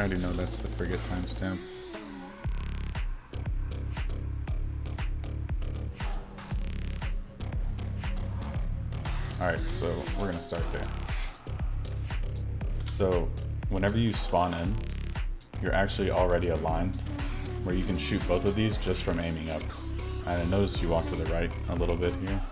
already know that's the Frigate timestamp. Alright, so we're gonna start there. So whenever you spawn in, you're actually already aligned where you can shoot both of these just from aiming up. And notice you walk to the right a little bit here.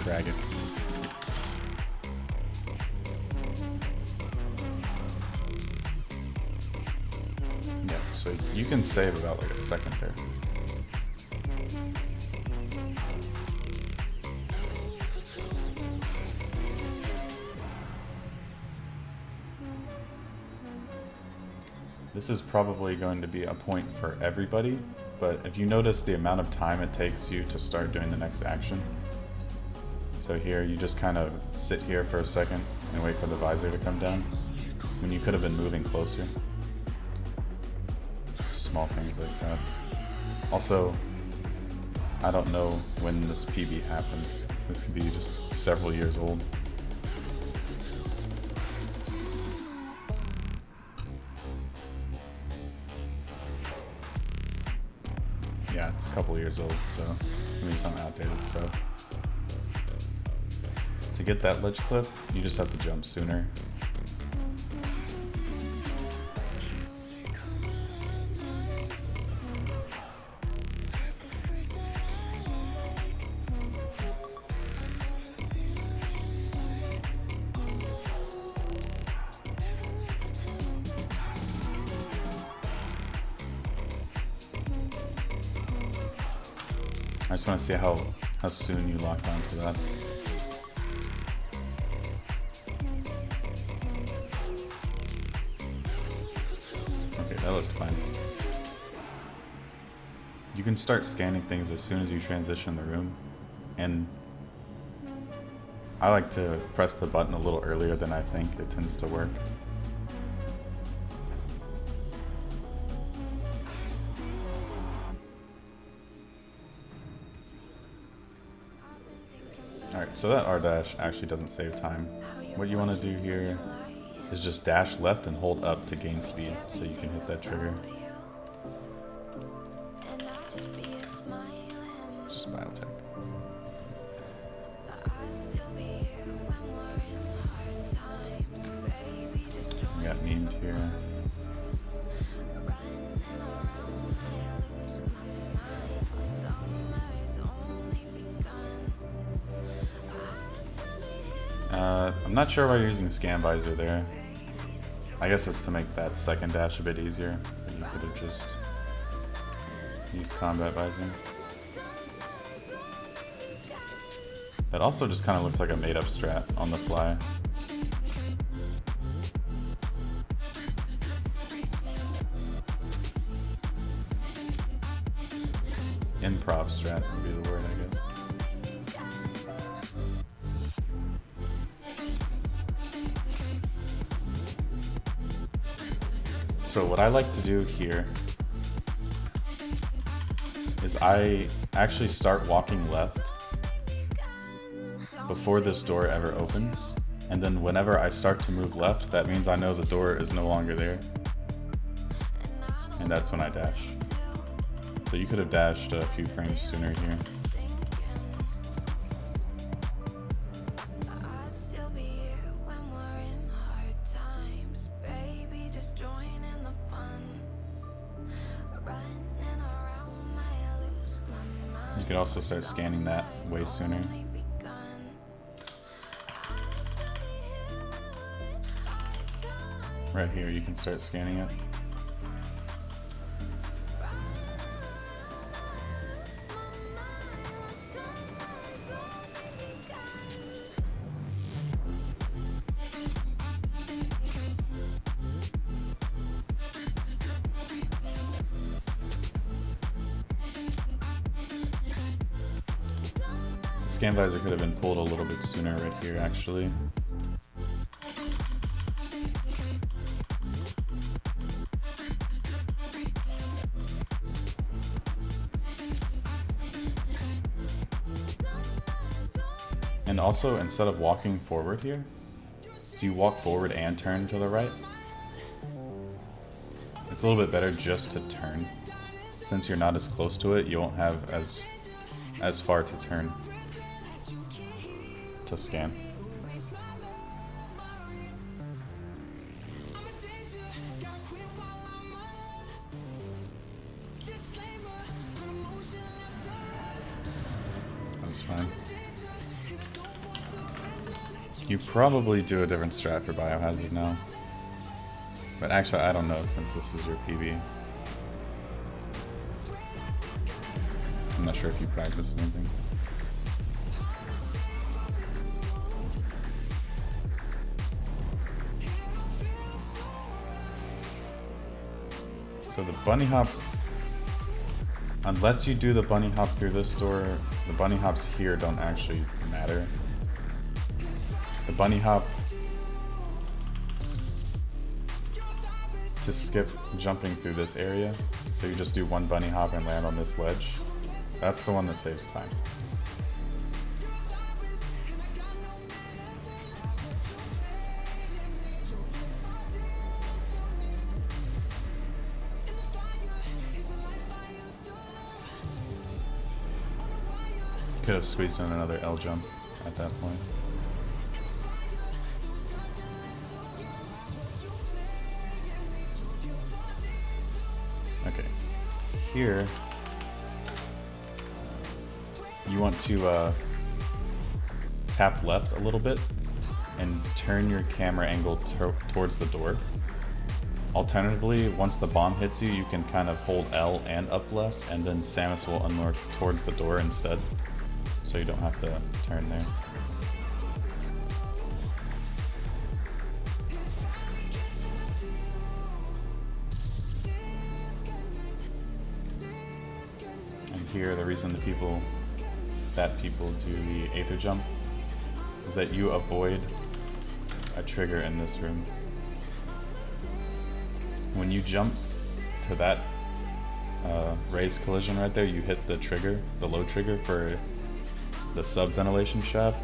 Dragons. Yeah, so you can save about like a second there. This is probably going to be a point for everybody, but if you notice the amount of time it takes you to start doing the next action. So here, you just kind of sit here for a second and wait for the visor to come down, when you could have been moving closer. Small things like that. Also, I don't know when this PB happened. This could be just several years old. Yeah, it's a couple years old, so it's gonna be some outdated stuff. To get that ledge cliff, you just have to jump sooner. I just want to see how soon you lock onto that. Okay, that looked fine. You can start scanning things as soon as you transition the room, and I like to press the button a little earlier than I think it tends to work. Alright, so that R-dash actually doesn't save time. What you want to do here is just dash left and hold up to gain speed, so you can hit that trigger. It's just Biotech. We got memed here. I'm not sure why you're using scan visor there. I guess it's to make that second dash a bit easier, but you could have just used combat visor. That also just kind of looks like a made-up strat on the fly. Improv strat would be the word, I guess. So what I like to do here is I actually start walking left before this door ever opens, and then whenever I start to move left, that means I know the door is no longer there, and that's when I dash. So you could have dashed a few frames sooner here. You could also start scanning that way sooner. Right here, you can start scanning it. Scan visor could have been pulled a little bit sooner right here, actually. And also, instead of walking forward here, do you walk forward and turn to the right? It's a little bit better just to turn. Since you're not as close to it, you won't have as far to turn to scan. That's fine. You probably do a different strat for Biohazard now. But actually, I don't know since this is your PB. I'm not sure if you practiced anything. So the bunny hops, unless you do the bunny hop through this door, the bunny hops here don't actually matter. The bunny hop to skip jumping through this area, so you just do one bunny hop and land on this ledge. That's the one that saves time. Could have squeezed in another L jump at that point. Okay, here you want to tap left a little bit and turn your camera angle towards the door. Alternatively, once the bomb hits you, you can kind of hold L and up left, and then Samus will unmorph towards the door instead, so you don't have to turn there. And here, the reason people do the Aether jump is that you avoid a trigger in this room. When you jump to that raised collision right there, you hit the trigger, the low trigger for the sub-ventilation shaft,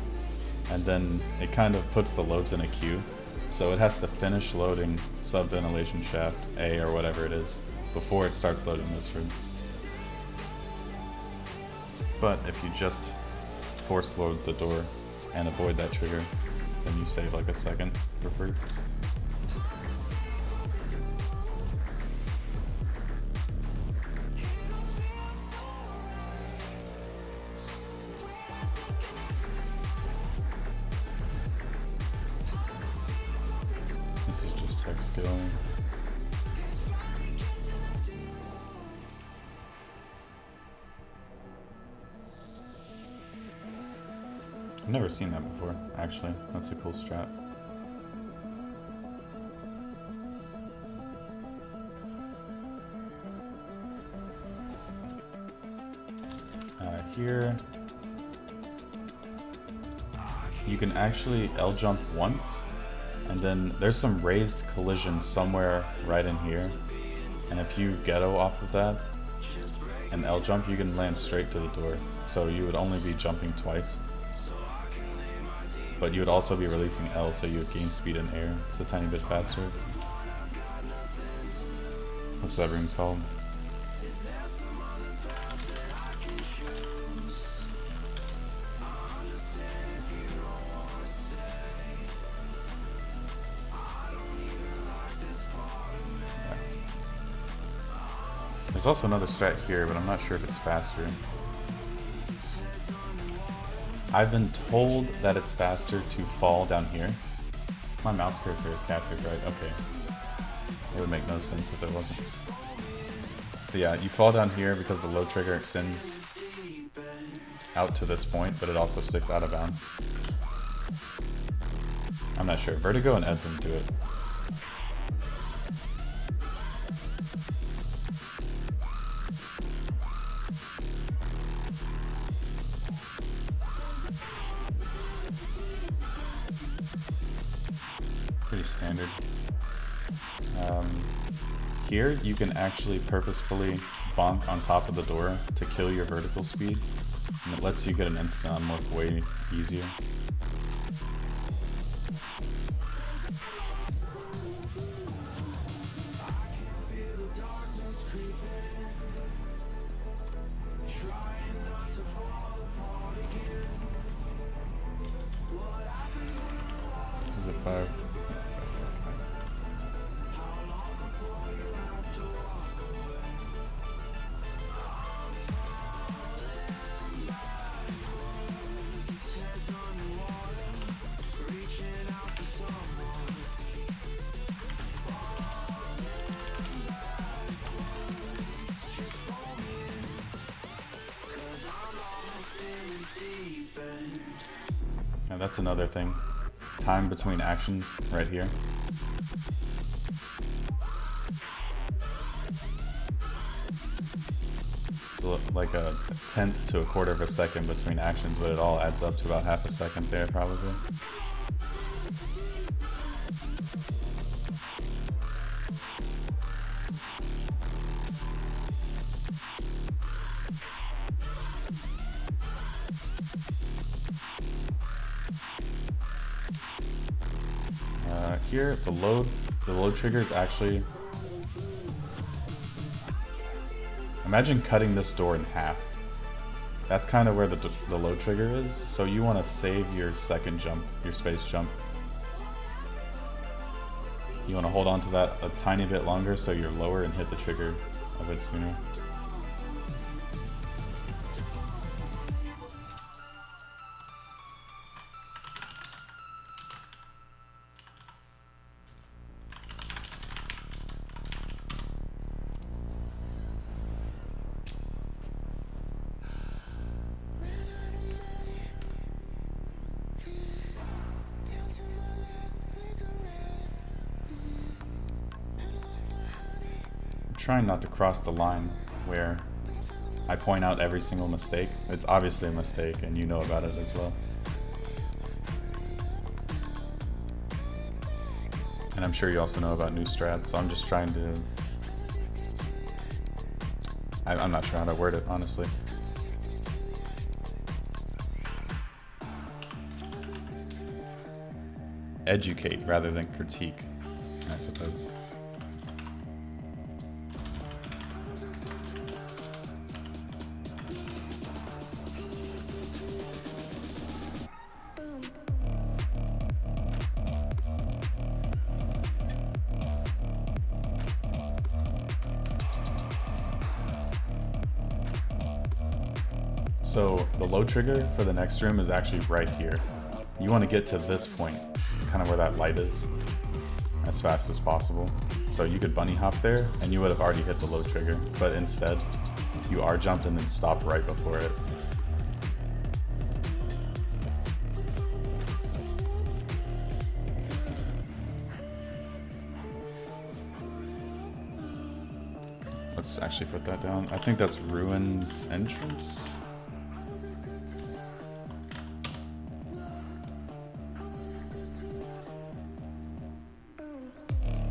and then it kind of puts the loads in a queue. So it has to finish loading sub-ventilation shaft A or whatever it is before it starts loading this room. But if you just force load the door and avoid that trigger, then you save like a second for free. This is just tech skill. I've never seen that before, actually. That's a cool strat. Here, you can actually L jump once, and then there's some raised collision somewhere right in here. And if you ghetto off of that and L jump, you can land straight to the door. So you would only be jumping twice. But you would also be releasing L, so you would gain speed in air. It's a tiny bit faster. What's that room called? Yeah. There's also another strat here, but I'm not sure if it's faster. I've been told that it's faster to fall down here. My mouse cursor is captured, right? Okay. It would make no sense if it wasn't. But yeah, you fall down here because the low trigger extends out to this point, but it also sticks out of bounds. I'm not sure. Vertigo and Edson do it. Pretty standard. Here you can actually purposefully bonk on top of the door to kill your vertical speed, And it lets you get an instant unlock way easier. Is it 5? Now that's another thing. Time between actions right here. So like a tenth to a quarter of a second between actions, but it all adds up to about half a second there probably. Here, the load trigger is actually... Imagine cutting this door in half. That's kind of where the load trigger is, so you want to save your second jump, your space jump. You want to hold on to that a tiny bit longer so you're lower and hit the trigger a bit sooner. Trying not to cross the line where I point out every single mistake. It's obviously a mistake and you know about it as well. And I'm sure you also know about new strats, so I'm just trying to... I'm not sure how to word it, honestly. Educate rather than critique, I suppose. So the load trigger for the next room is actually right here. You want to get to this point, kind of where that light is, as fast as possible. So you could bunny hop there and you would have already hit the load trigger, but instead you are jumped and then stopped right before it. Let's actually put that down. I think that's Ruin's entrance.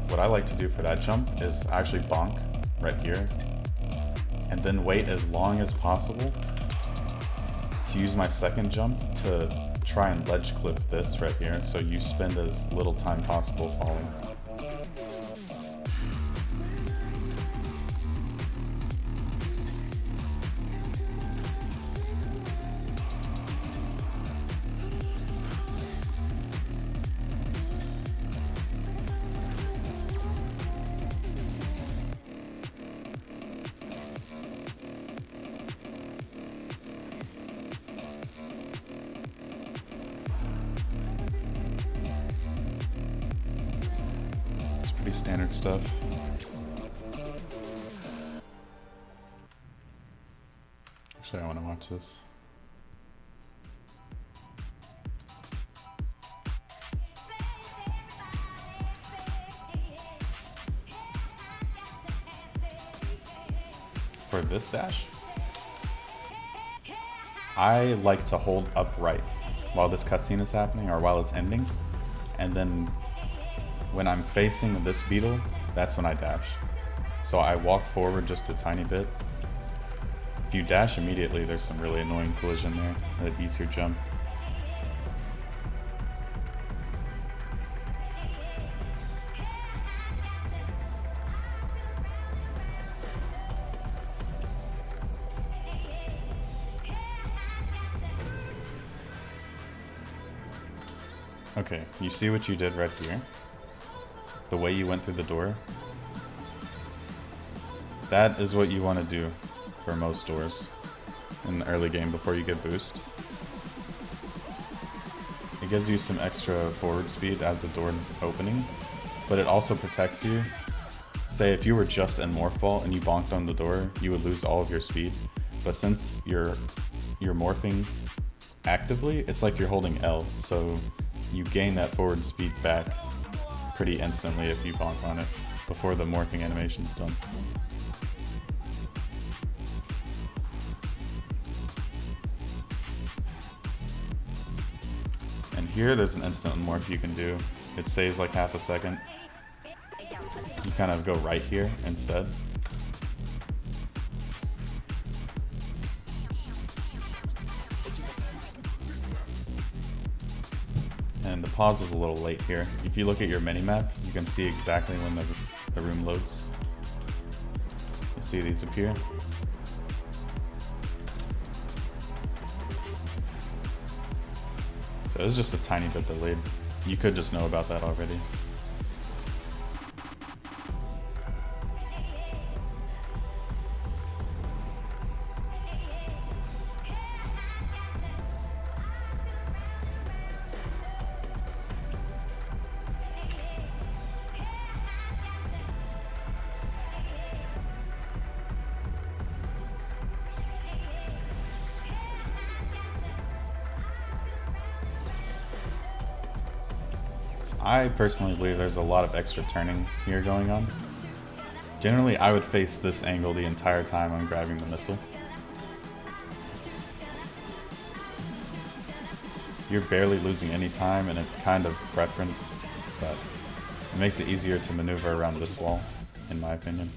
What I like to do for that jump is actually bonk right here and then wait as long as possible to use my second jump to try and ledge clip this right here, so you spend as little time possible falling. Pretty standard stuff. Actually, I want to watch this. For this dash, I like to hold upright while this cutscene is happening or while it's ending, and then when I'm facing this beetle, that's when I dash. So I walk forward just a tiny bit, If you dash immediately, there's some really annoying collision there that eats your jump. Okay, you see what you did right here? The way you went through the door? That is what you want to do for most doors in the early game before you get boost. It gives you some extra forward speed as the door is opening, but it also protects you. Say if you were just in Morph Ball and you bonked on the door, you would lose all of your speed. But since you're morphing actively, it's like you're holding L, so you gain that forward speed back pretty instantly if you bonk on it before the morphing animation's done. And here there's an instant morph you can do. It saves like half a second. You kind of go right here instead. And the pause was a little late here. If you look at your minimap, you can see exactly when the room loads. You see these appear. So it's just a tiny bit delayed. You could just know about that already. I personally believe there's a lot of extra turning here going on. Generally, I would face this angle the entire time I'm grabbing the missile. You're barely losing any time, and it's kind of preference, but it makes it easier to maneuver around this wall, in my opinion.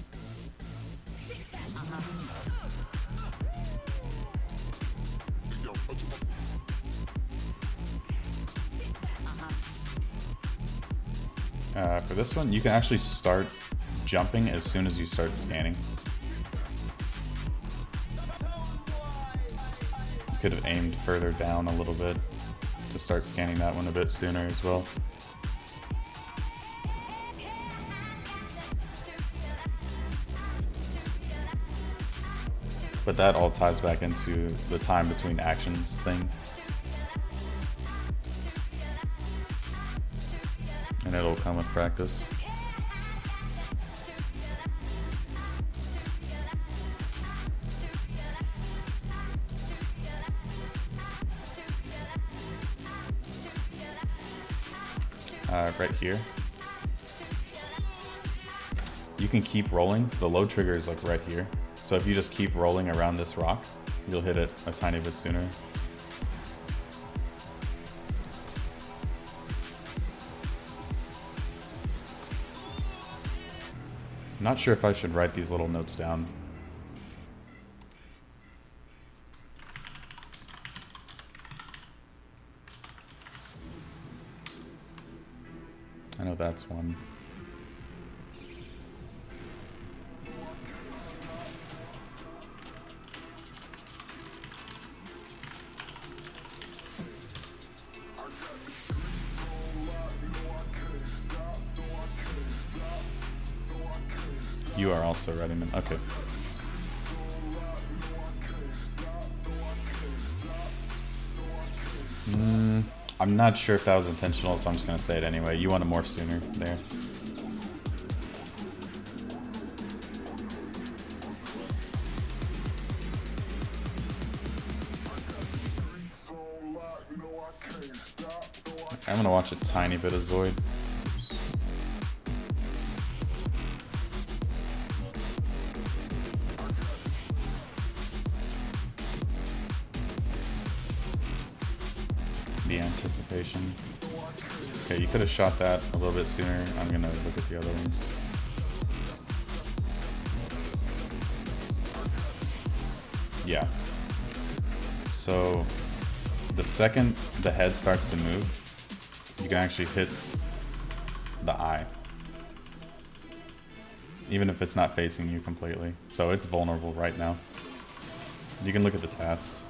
For this one, you can actually start jumping as soon as you start scanning. You could have aimed further down a little bit to start scanning that one a bit sooner as well. But that all ties back into the time between actions thing. And it'll come with practice. Right here. You can keep rolling. The load trigger is like right here. So if you just keep rolling around this rock, you'll hit it a tiny bit sooner. I'm not sure if I should write these little notes down. I know that's one. You are also writing them. Okay. I'm not sure if that was intentional, so I'm just going to say it anyway. You want to morph sooner there. I'm going to watch a tiny bit of Zoid. The anticipation. Okay, you could have shot that a little bit sooner. I'm gonna look at the other ones. Yeah. So the second the head starts to move, you can actually hit the eye. Even if it's not facing you completely. So it's vulnerable right now. You can look at the tasks.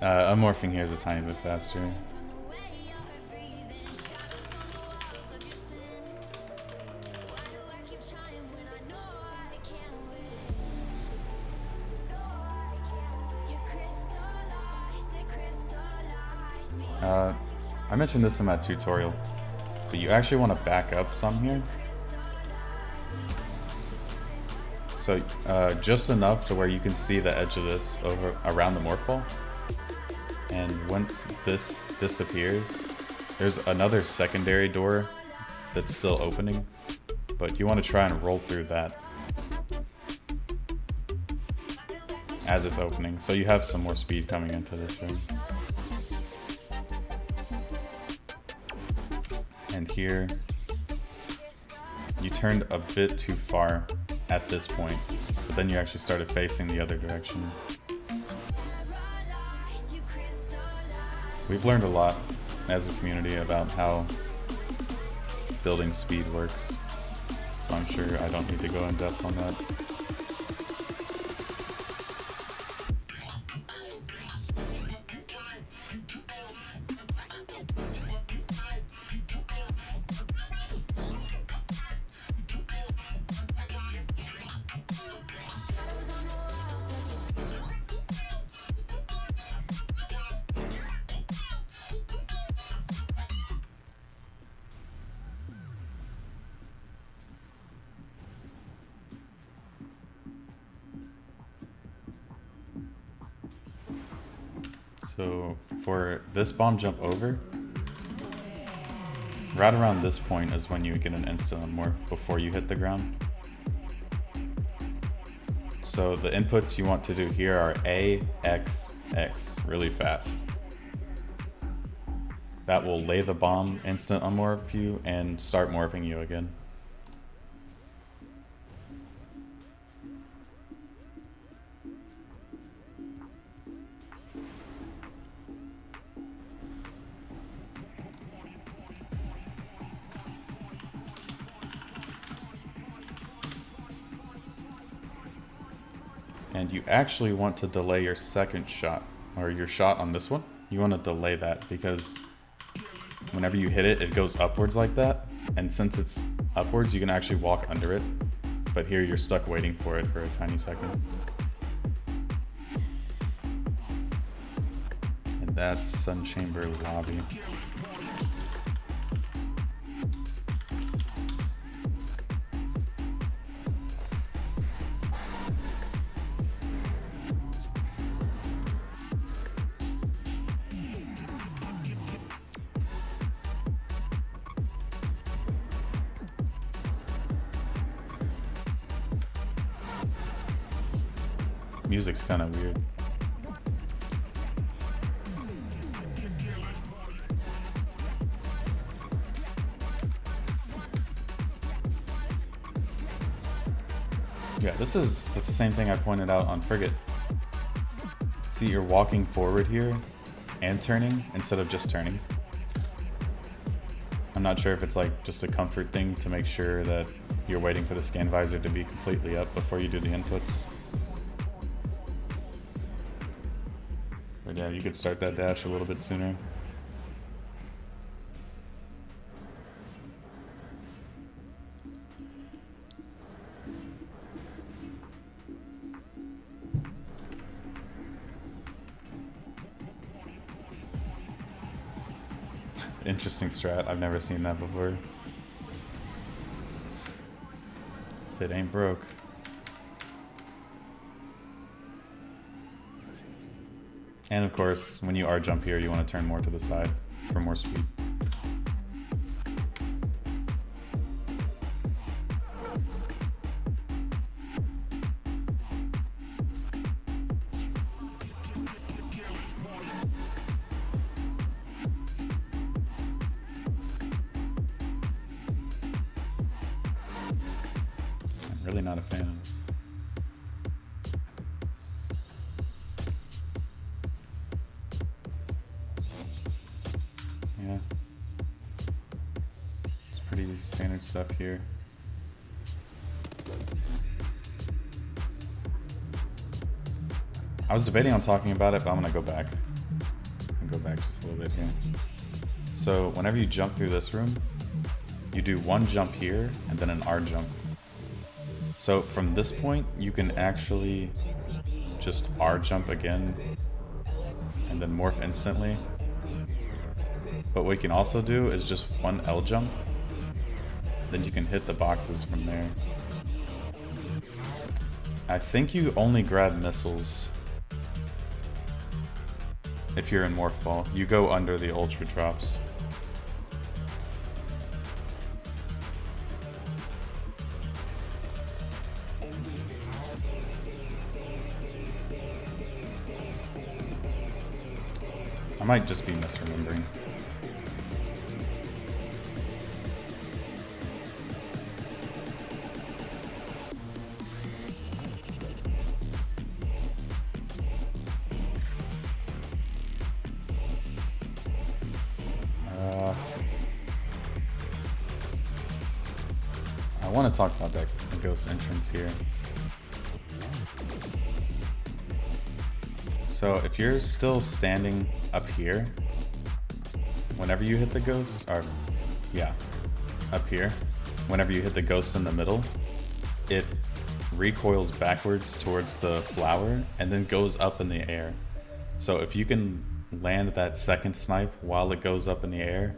Unmorphing here is a tiny bit faster. I mentioned this in my tutorial, but you actually want to back up some here. So just enough to where you can see the edge of this over around the morph ball. And once this disappears, there's another secondary door that's still opening, but you want to try and roll through that as it's opening, so you have some more speed coming into this room. And here, you turned a bit too far at this point, but then you actually started facing the other direction. We've learned a lot as a community about how building speed works, so I'm sure I don't need to go in depth on that. So for this bomb jump over, right around this point is when you get an instant morph before you hit the ground. So the inputs you want to do here are A, X, X, really fast. That will lay the bomb, instant unmorph you, and start morphing you again. And you actually want to delay your second shot, or your shot on this one. You want to delay that because whenever you hit it, it goes upwards like that. And since it's upwards, you can actually walk under it. But here you're stuck waiting for it for a tiny second. And that's Sunchamber Lobby. Music's kind of weird. Yeah, this is the same thing I pointed out on Frigate. See, you're walking forward here and turning instead of just turning. I'm not sure if it's like just a comfort thing to make sure that you're waiting for the scan visor to be completely up before you do the inputs. But yeah, you could start that dash a little bit sooner. Interesting strat, I've never seen that before. If it ain't broke. And of course, when you R jump here, you want to turn more to the side for more speed. I'm really not a fan of this. Yeah. It's pretty standard stuff here. I was debating on talking about it, but I'm gonna go back. Go back just a little bit here. So whenever you jump through this room, you do one jump here and then an R jump. So from this point, you can actually just R jump again and then morph instantly. But what you can also do is just one L jump. Then you can hit the boxes from there. I think you only grab missiles if you're in Morph Ball. You go under the Ultra drops. I might just be misremembering. I want to talk about that ghost entrance here. So if you're still standing up here, whenever you hit the ghost, or yeah, up here, whenever you hit the ghost in the middle, it recoils backwards towards the flower and then goes up in the air. So if you can land that second snipe while it goes up in the air,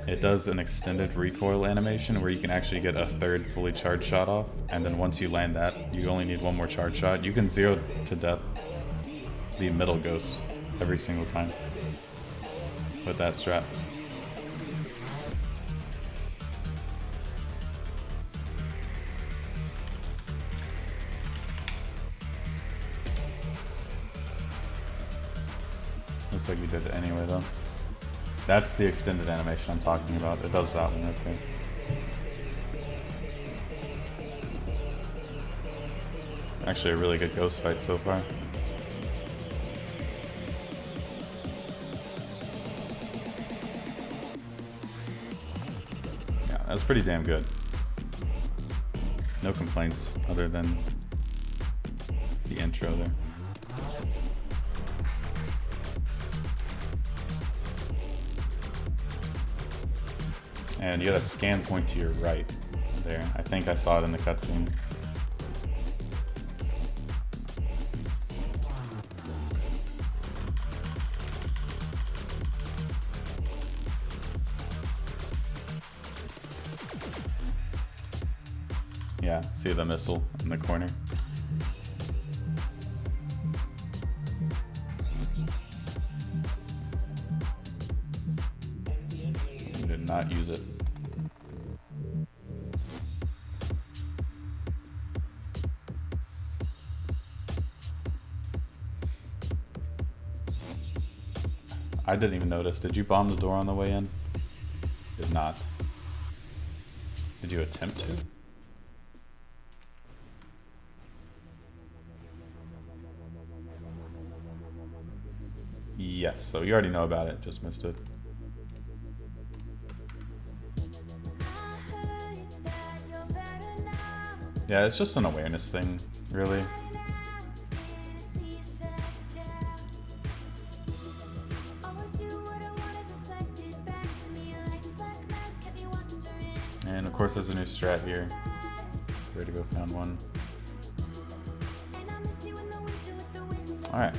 it does an extended recoil animation where you can actually get a third fully charged shot off, and then once you land that, you only need one more charge shot. You can 0 to death the middle ghost every single time with that strat. Looks like you did it anyway though. That's the extended animation I'm talking about. It does that one right there. Actually a really good ghost fight so far. Yeah, that was pretty damn good. No complaints other than the intro there. And you got a scan point to your right there. I think I saw it in the cutscene. Yeah, see the missile in the corner? You did not use it. I didn't even notice. Did you bomb the door on the way in? Did not. Did you attempt to? Yes, so you already know about it, just missed it. Yeah, it's just an awareness thing, really. And of course there's a new strat here. Ready to go, found one. Alright.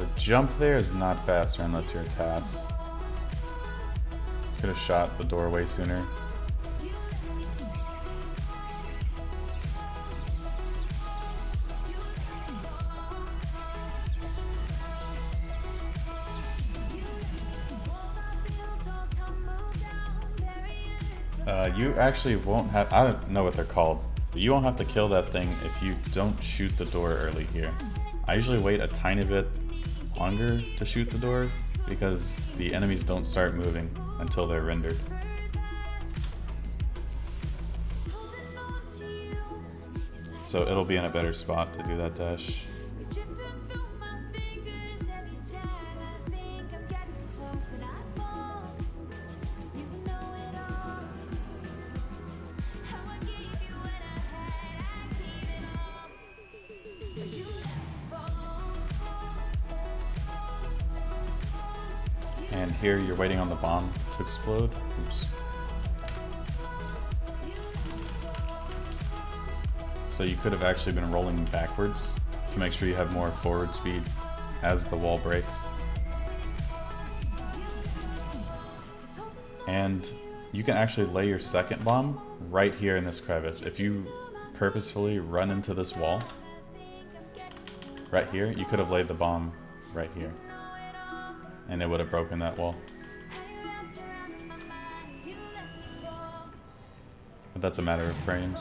The jump there is not faster unless you're a task. Could have shot the doorway sooner. You actually won't have, I don't know what they're called, but you won't have to kill that thing if you don't shoot the door early here. I usually wait a tiny bit longer to shoot the door because the enemies don't start moving until they're rendered. So it'll be in a better spot to do that dash. And here you're waiting on the bomb to explode. Oops. So you could have actually been rolling backwards to make sure you have more forward speed as the wall breaks. And you can actually lay your second bomb right here in this crevice. If you purposefully run into this wall, right here, you could have laid the bomb right here. And it would have broken that wall. But that's a matter of frames.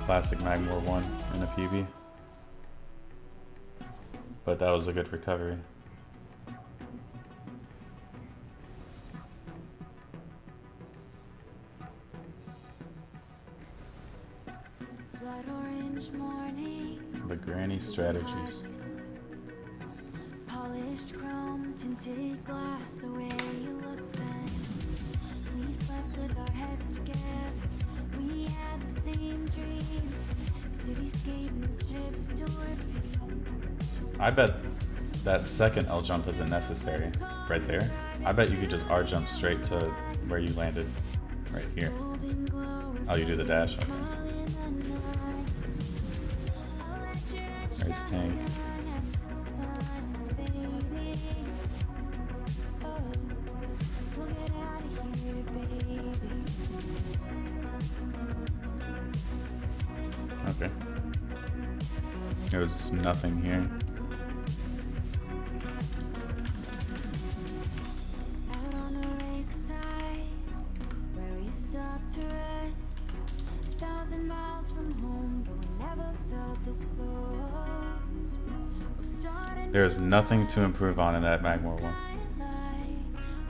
Classic Magmoor 1 in a PB. But that was a good recovery. Blood orange morning, The granny strategies. polished chrome, tinted glass, the way you looked then. We slept with our heads together, we had the same dream. Cityscape and the chips adored. I bet that second L jump isn't necessary right there. I bet you could just R jump straight to where you landed right here. Oh, you do the dash? Okay. There's Tank. Okay. There was nothing here. Out on a lakeside, where we stopped to rest. 1,000 miles from home, but we never felt this close. We're starting There's nothing to improve on in that Magmoor one.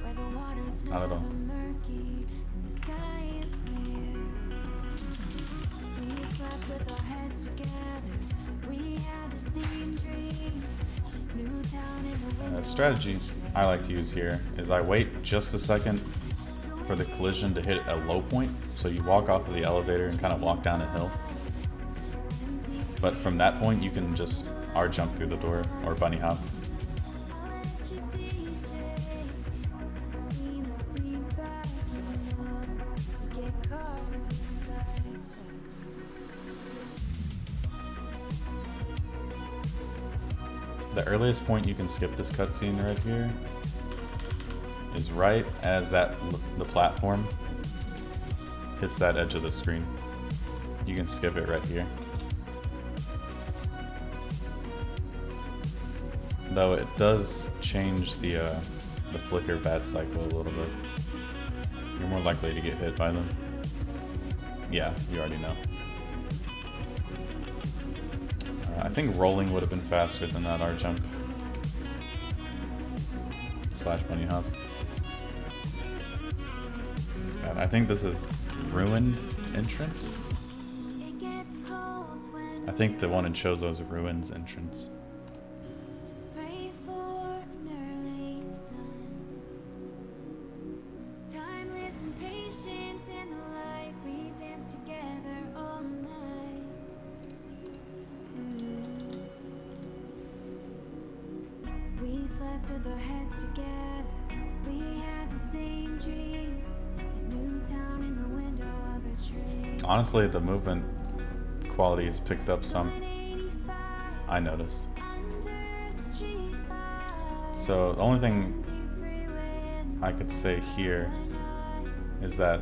where the water's Not at all. never murky and the sky is clear. We slept with our heads together. We had the same dream. New town in the window. Strategy I like to use here is I wait just a second for the collision to hit a low point. So you walk off of the elevator and kind of walk down a hill. But from that point, you can just R jump through the door or bunny hop. The earliest point you can skip this cutscene right here is right as the platform hits that edge of the screen. You can skip it right here. Though it does change the flicker bat cycle a little bit. You're more likely to get hit by them. Yeah, you already know. I think rolling would have been faster than that R jump. Slash bunny hop. I think this is ruined entrance. I think the one in Chozo is ruins entrance. Pray for an early sun. Timeless and patient in the light, we dance together all night. slept with our heads together. We had the same dream. A new town in the window of a tree. Honestly, the movement quality has picked up some. 185 I noticed. under the street light. So the only thing Empty freeway and I could say here is that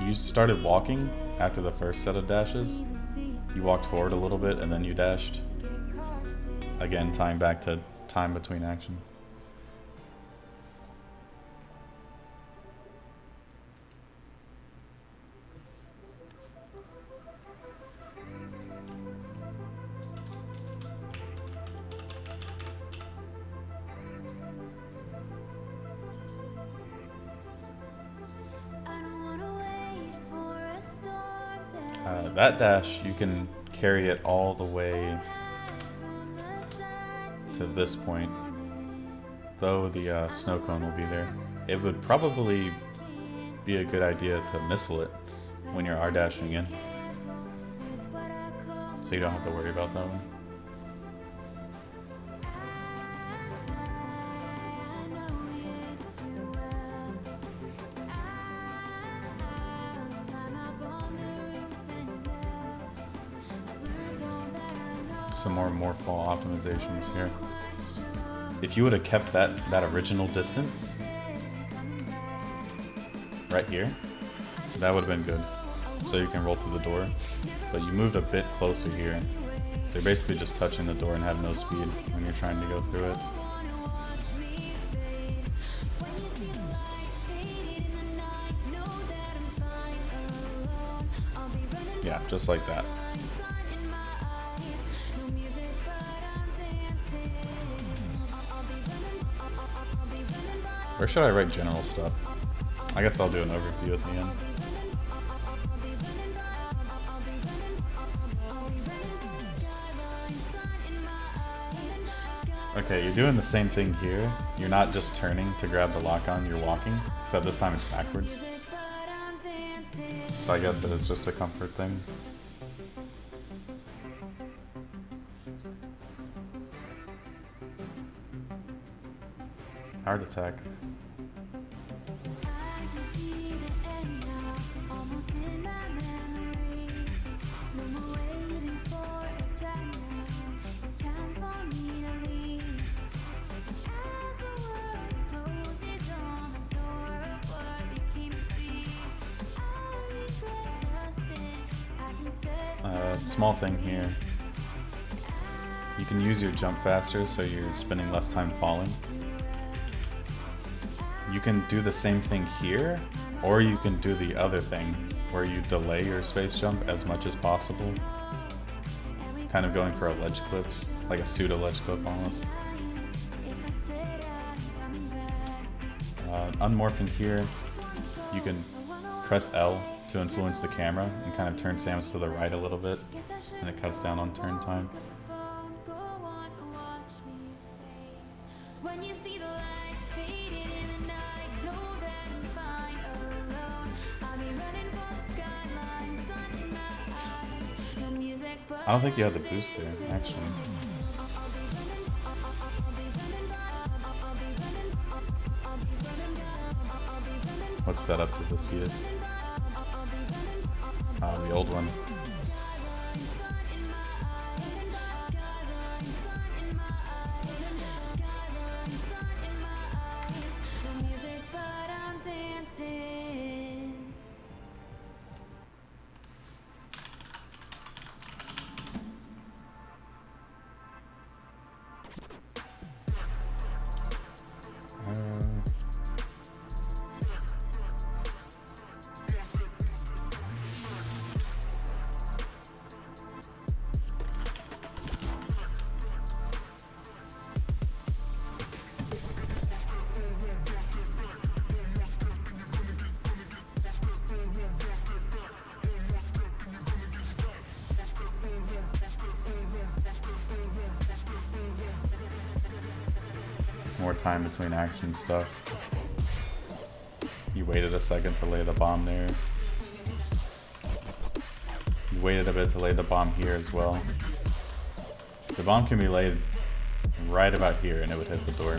you started walking after the first set of dashes. the sea. You walked forward a little bit and then you dashed. Get car sick. Again, tying back to time between actions. I don't wanna wait for a storm that That dash, you can carry it all the way from the sun. to this point, though the snow cone will be there. It would probably be a good idea to missile it when you're R-dashing in, so you don't have to worry about that one. Some more morphball optimizations here. If you would have kept that original distance right here, that would have been good. So you can roll through the door. But you moved a bit closer here. So you're basically just touching the door and have no speed when you're trying to go through it. Yeah, just like that. Or should I write general stuff? I guess I'll do an overview at the end. Okay, you're doing the same thing here. You're not just turning to grab the lock-on, you're walking. Except this time it's backwards. So I guess that it's just a comfort thing. Heart attack. Small thing here. You can use your jump faster so you're spending less time falling. You can do the same thing here, or you can do the other thing where you delay your space jump as much as possible. Kind of going for a ledge clip, like a pseudo ledge clip almost. Unmorphing here, you can press L to influence the camera and kind of turn Samus to the right a little bit, and it cuts down on turn time. I don't think you had the boost there, actually. What setup does this use? The old one. More time between action stuff. You waited a second to lay the bomb there. You waited a bit to lay the bomb here as well. The bomb can be laid right about here and it would hit the door.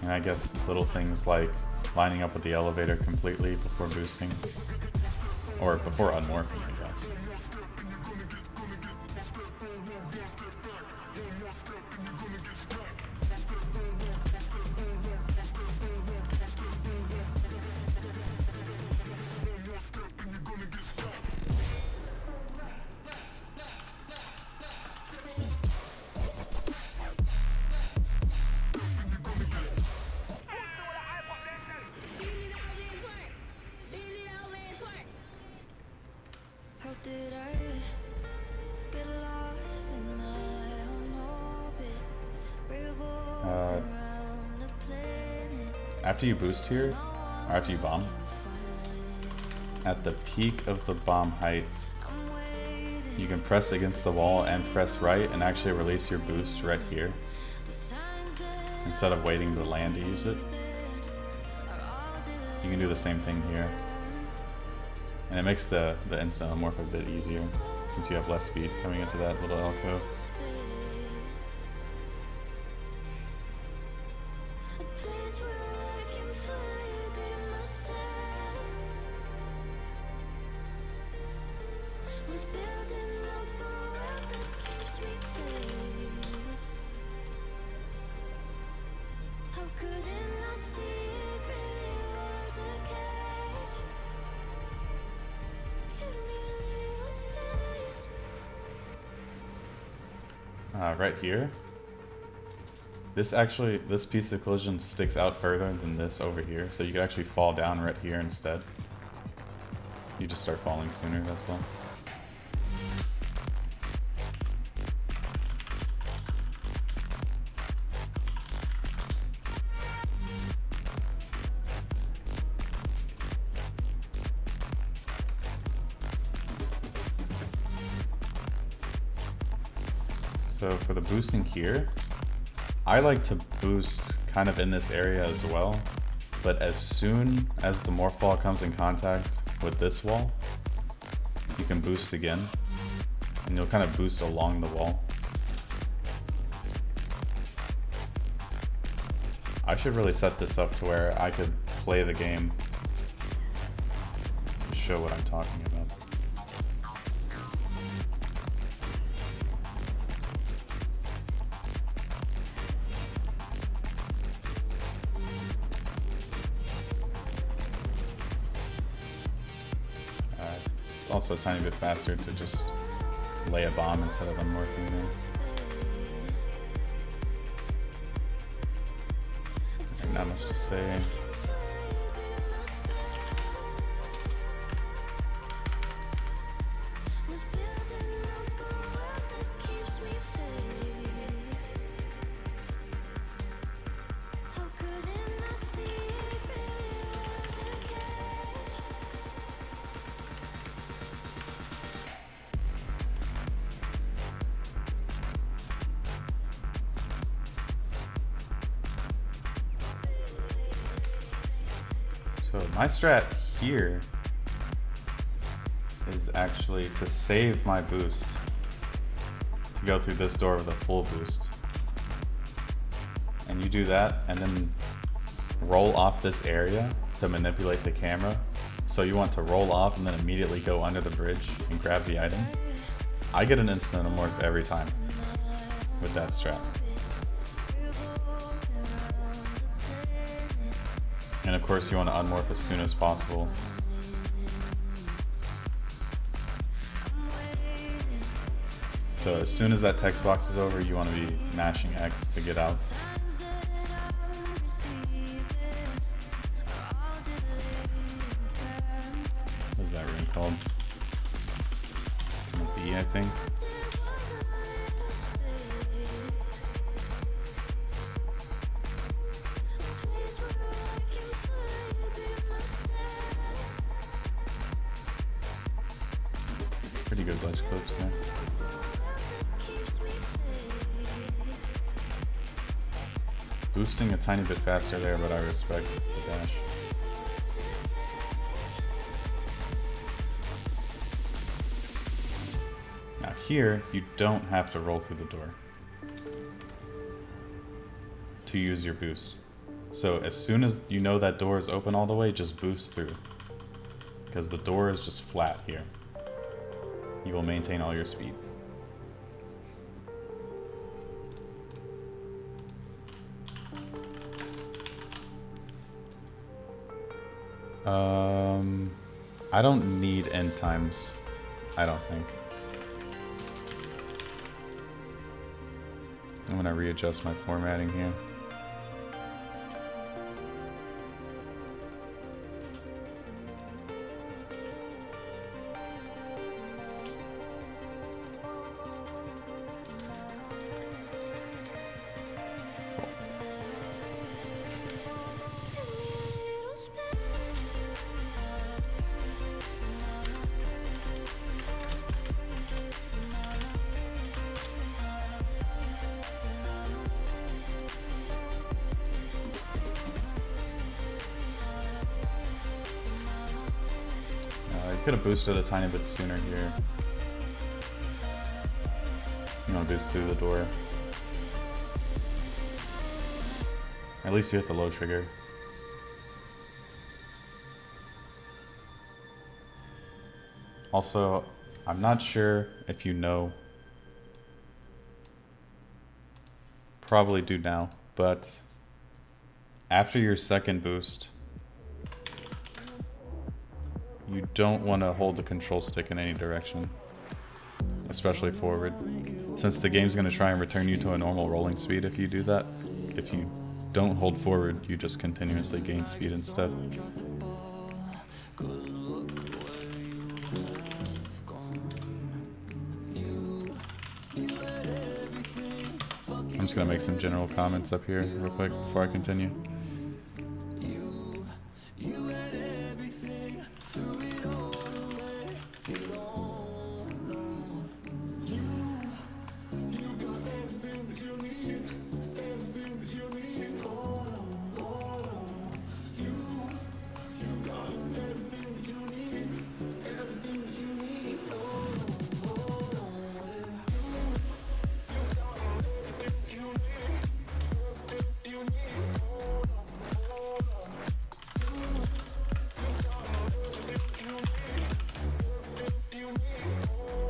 And I guess little things like lining up with the elevator completely before boosting. Or before unmorphing, I guess. Did I get lost in my own orbit, revolve around the planet? After you boost here, or after you bomb, at the peak of the bomb height, you can press against the wall and press right and actually release your boost right here instead of waiting to land to use it. You can do the same thing here. And it makes the instant unmorph a bit easier since you have less speed coming into that little alcove. Right here, this piece of collision sticks out further than this over here, so you could actually fall down right here instead. You just start falling sooner, that's all. So for the boosting here, I like to boost kind of in this area as well, but as soon as the morph ball comes in contact with this wall, you can boost again, and you'll kind of boost along the wall. I should really set this up to where I could play the game to show what I'm talking about. Also a tiny bit faster to just lay a bomb instead of unmorphing there. Not much to say. So my strat here is actually to save my boost to go through this door with a full boost. And you do that and then roll off this area to manipulate the camera. So you want to roll off and then immediately go under the bridge and grab the item. I get an instant morph every time with that strat. And of course you want to unmorph as soon as possible. So as soon as that text box is over, you want to be mashing X to get out. What is that rune called? B, I think. Pretty good ledge clips there. Boosting a tiny bit faster there, but I respect the dash. Now here, you don't have to roll through the door to use your boost. So as soon as you know that door is open all the way, just boost through. Because the door is just flat here. You will maintain all your speed. I don't need end times, I don't think. I'm gonna readjust my formatting here. Could have boosted a tiny bit sooner here. You want to boost through the door. At least you hit the low trigger. Also, I'm not sure if you know. Probably do now, but after your second boost, you don't want to hold the control stick in any direction, especially forward, since the game's going to try and return you to a normal rolling speed if you do that. If you don't hold forward, you just continuously gain speed instead. I'm just going to make some general comments up here real quick before I continue.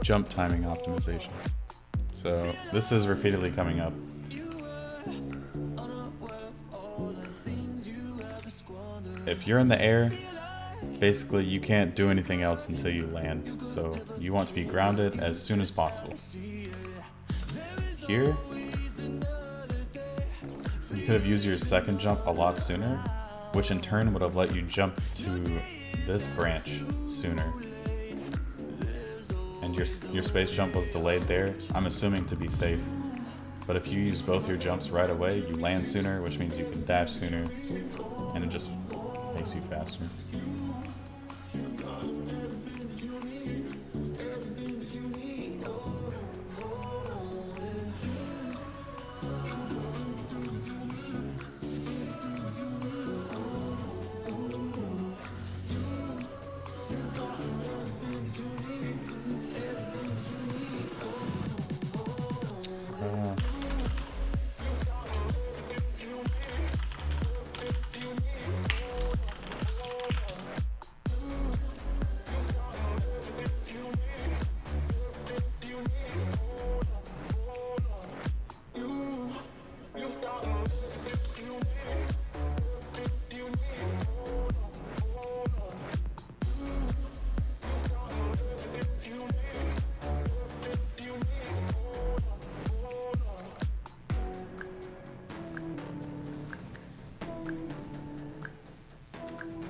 Jump timing optimization. So this is repeatedly coming up. If you're in the air, basically you can't do anything else until you land. So you want to be grounded as soon as possible. Here, you could have used your second jump a lot sooner, which in turn would have let you jump to this branch sooner. And your space jump was delayed there, I'm assuming to be safe. But if you use both your jumps right away, you land sooner, which means you can dash sooner, and it just makes you faster.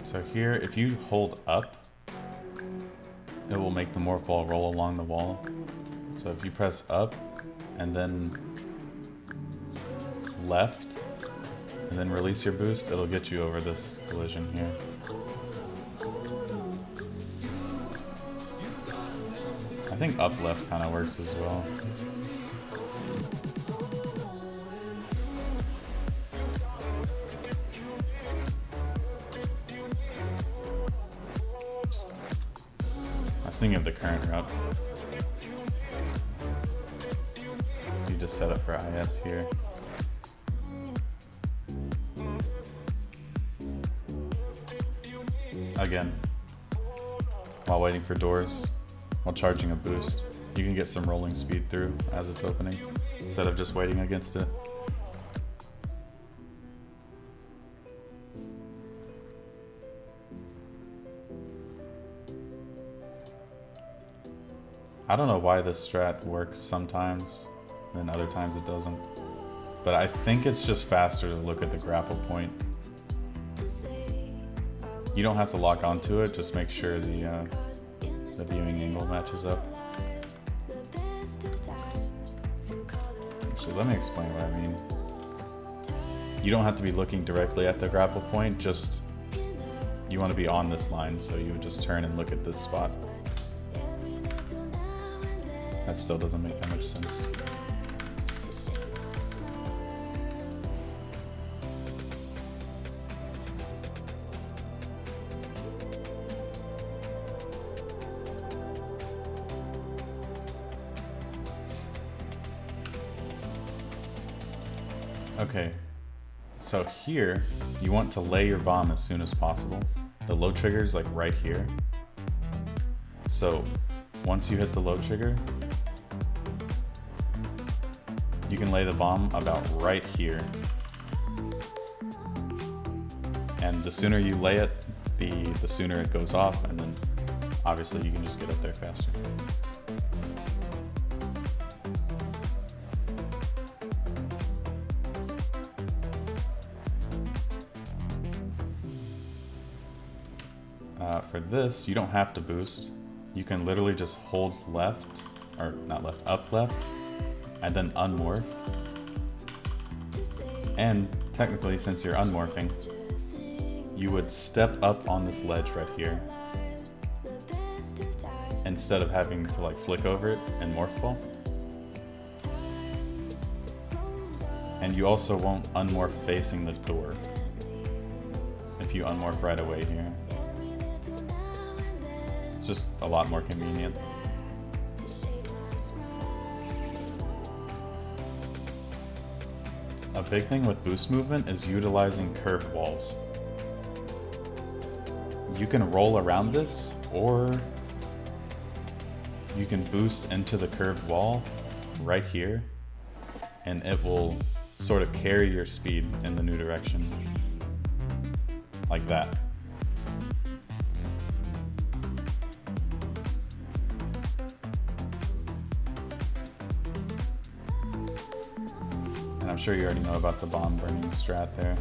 So here, if you hold up, it will make the morph ball roll along the wall. So if you press up and then left and then release your boost, it'll get you over this collision here. I think up left kind of works as well. I was thinking of the current route. You just set up for IS here. Again, while waiting for doors, while charging a boost, you can get some rolling speed through as it's opening, instead of just waiting against it. I don't know why this strat works sometimes, and other times it doesn't. But I think it's just faster to look at the grapple point. You don't have to lock onto it, just make sure the viewing angle matches up. Actually, let me explain what I mean. You don't have to be looking directly at the grapple point, just you want to be on this line, so you would just turn and look at this spot. That still doesn't make that much sense. Okay, so here, you want to lay your bomb as soon as possible. The low trigger is like right here. So once you hit the low trigger, you can lay the bomb about right here. And the sooner you lay it, the sooner it goes off, and then obviously you can just get up there faster. For this, you don't have to boost. You can literally just hold left, or not left, up left, and then unmorph. And technically, since you're unmorphing, you would step up on this ledge right here instead of having to like flick over it and morph ball. And you also won't unmorph facing the door if you unmorph right away here. It's just a lot more convenient. A big thing with boost movement is utilizing curved walls. You can roll around this, or you can boost into the curved wall right here, and it will sort of carry your speed in the new direction. Like that. And I'm sure you already know about the bomb burning strat there.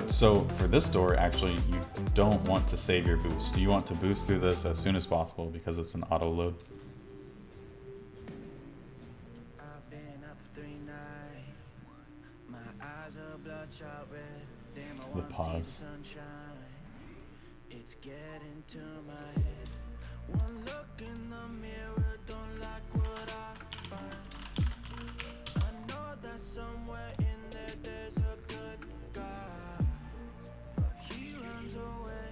So for this door, actually, you don't want to save your boost. You want to boost through this as soon as possible because it's an auto load. The pause. It's getting to my head. One look in the mirror, don't like what I find. I know that somewhere in there there's a good guy, but he runs away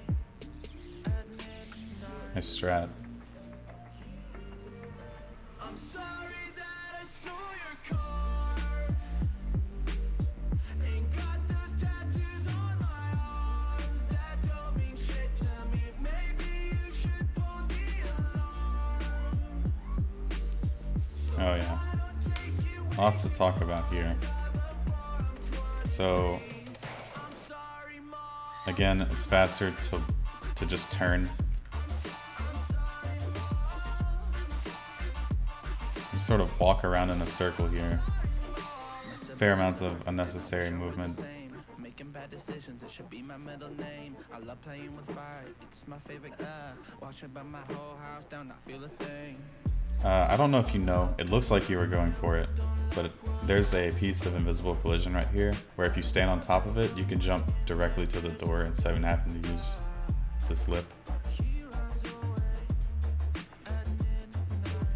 at midnight. Nice strat. I'm sorry that I stole your car. Ain't got those tattoos on my arms that don't mean shit to me. Maybe you should pull the alarm. Oh yeah. Lots to talk about here. So again, it's faster to just turn. You sort of walk around in a circle here. Fair amounts of unnecessary movement. Making bad decisions, it should be my middle name. I love playing with fire, it's my favorite. Watching by my whole house down, I feel a thing. I don't know if you know, it looks like you were going for it, but there's a piece of invisible collision right here, where if you stand on top of it, you can jump directly to the door instead of having to use this lip.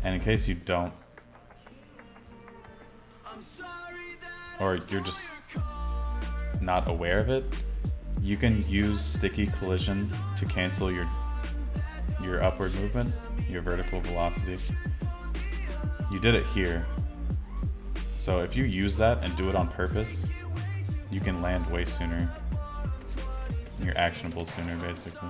And in case you don't, or you're just not aware of it, you can use sticky collision to cancel your upward movement, your vertical velocity. You did it here. So if you use that and do it on purpose, you can land way sooner. You're actionable sooner, basically.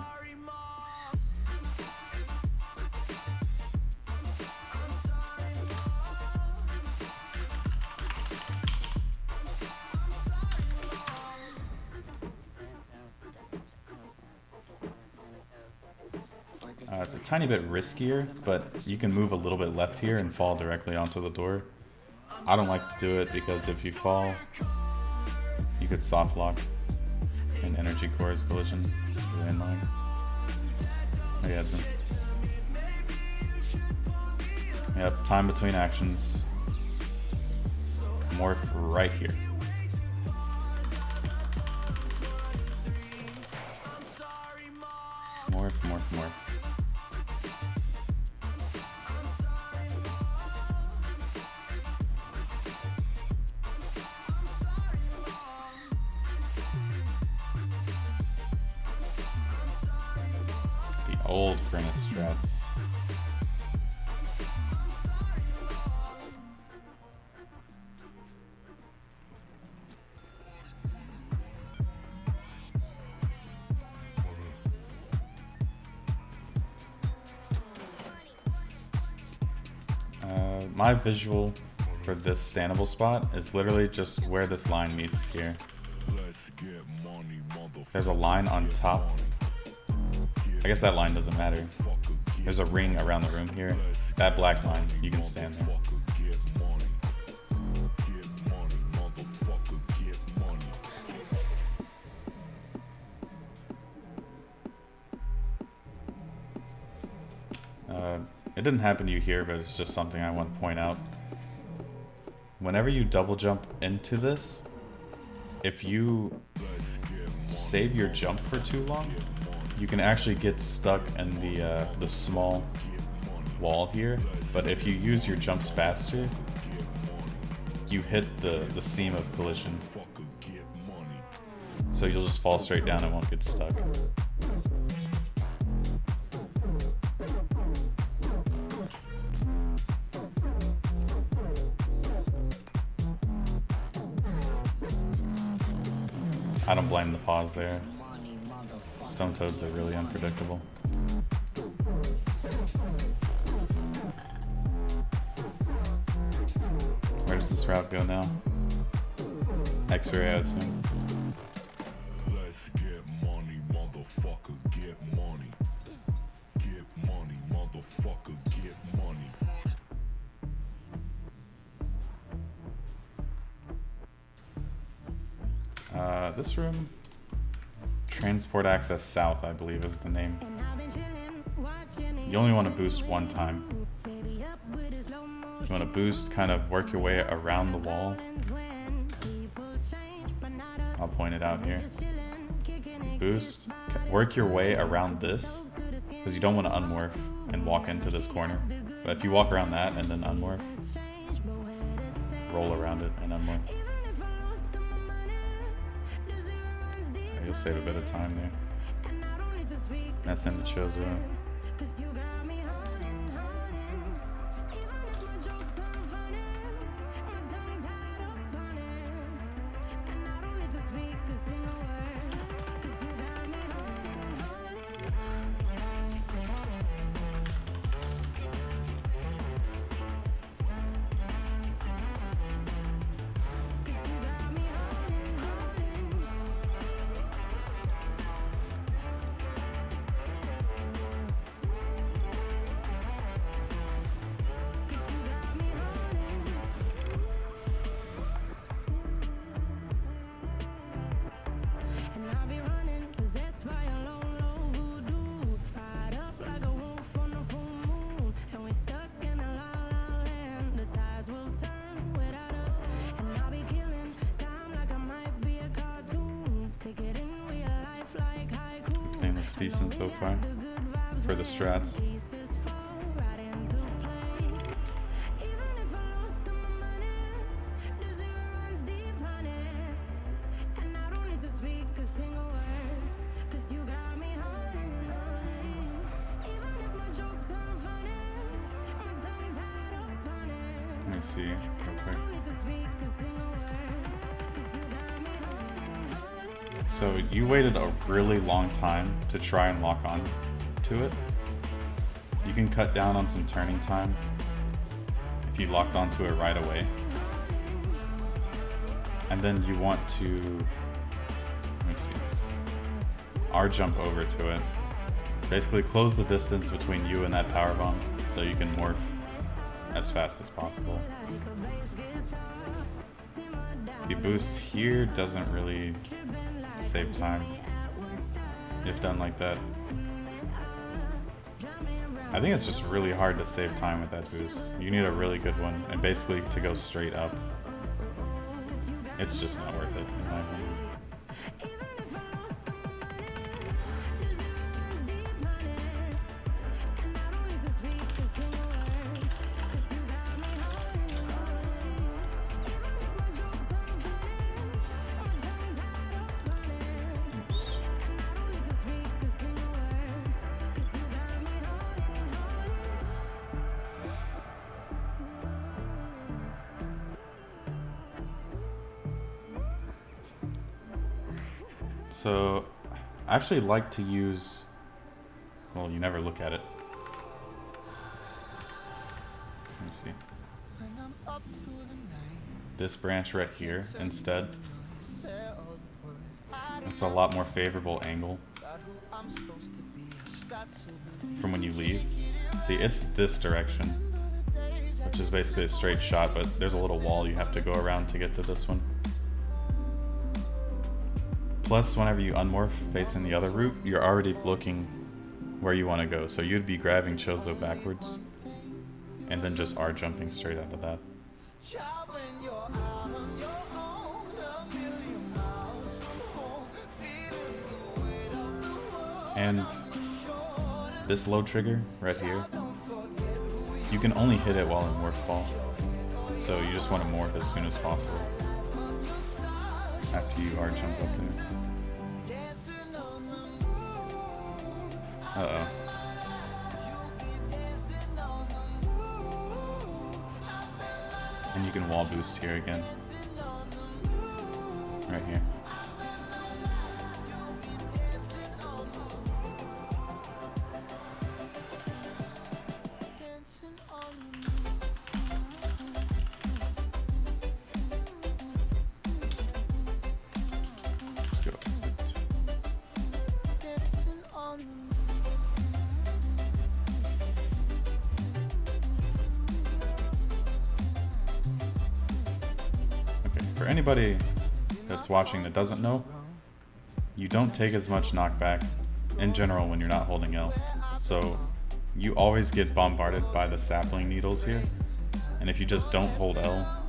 It's a tiny bit riskier, but you can move a little bit left here and fall directly onto the door. I don't like to do it because if you fall, you could soft lock an energy cores collision. It's really annoying. Oh yeah, it's in. Yep, time between actions. Morph right here. Morph, morph, morph. Old furnace strats. My visual for this standable spot is literally just where this line meets here. There's a line on top. I guess that line doesn't matter. There's a ring around the room here. That black line, you can stand there. It didn't happen to you here, but it's just something I want to point out. Whenever you double jump into this, if you save your jump for too long, you can actually get stuck in the small wall here, but if you use your jumps faster, you hit the seam of collision. So you'll just fall straight down and won't get stuck. I don't blame the pause there. Stone toads are really unpredictable. Where does this route go now? X-ray, I assume. Let's get money, motherfucker, get money. Get money, motherfucker, get money. This room? Transport Access South, I believe is the name. You only want to boost one time. You want to boost, kind of work your way around the wall. I'll point it out here. Boost, work your way around this, because you don't want to unmorph and walk into this corner. But if you walk around that and then unmorph, roll around it and unmorph. You'll save a bit of time there. That's in the Chozo. Looks decent so far for the strats. Let me see real quick. So you waited a really long time to try and lock on to it. You can cut down on some turning time if you locked onto it right away. And then you want to, let me see, R-jump over to it. Basically close the distance between you and that power bomb so you can morph as fast as possible. The boost here doesn't really save time if done like that. I think it's just really hard to save time with that boost. You need a really good one, and basically to go straight up. It's just not worth it, in my opinion. So, I actually like to use, well, you never look at it. Let me see. This branch right here instead. It's a lot more favorable angle from when you leave. See, it's this direction, which is basically a straight shot, but there's a little wall you have to go around to get to this one. Plus, whenever you unmorph facing the other route, you're already looking where you want to go. So you'd be grabbing Chozo backwards, and then just R-jumping straight out of that. And this low trigger right here, you can only hit it while in morph fall. So you just want to morph as soon as possible after you R-jump up there. Uh-oh. And you can wall boost here again. Right here. Let's go. For anybody that's watching that doesn't know, you don't take as much knockback in general when you're not holding L. So you always get bombarded by the sapling needles here. And if you just don't hold L,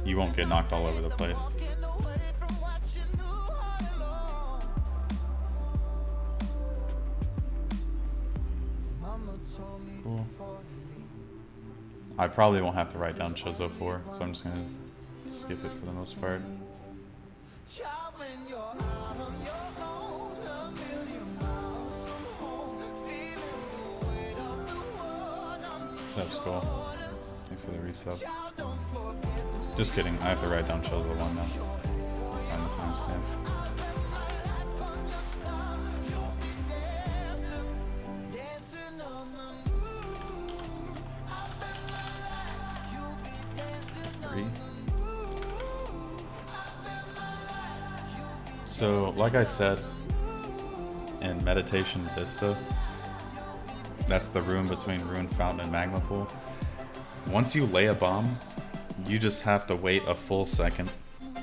you won't get knocked all over the place. Cool. I probably won't have to write down Chozo 4, so I'm just gonna skip it for the most part. That's cool. Thanks for the resub. Just kidding, I have to write down Chozo 1 now. Find the timestamp. So, like I said, in Meditation Vista, that's the room between Ruin Fountain and Magma Pool. Once you lay a bomb, you just have to wait a full second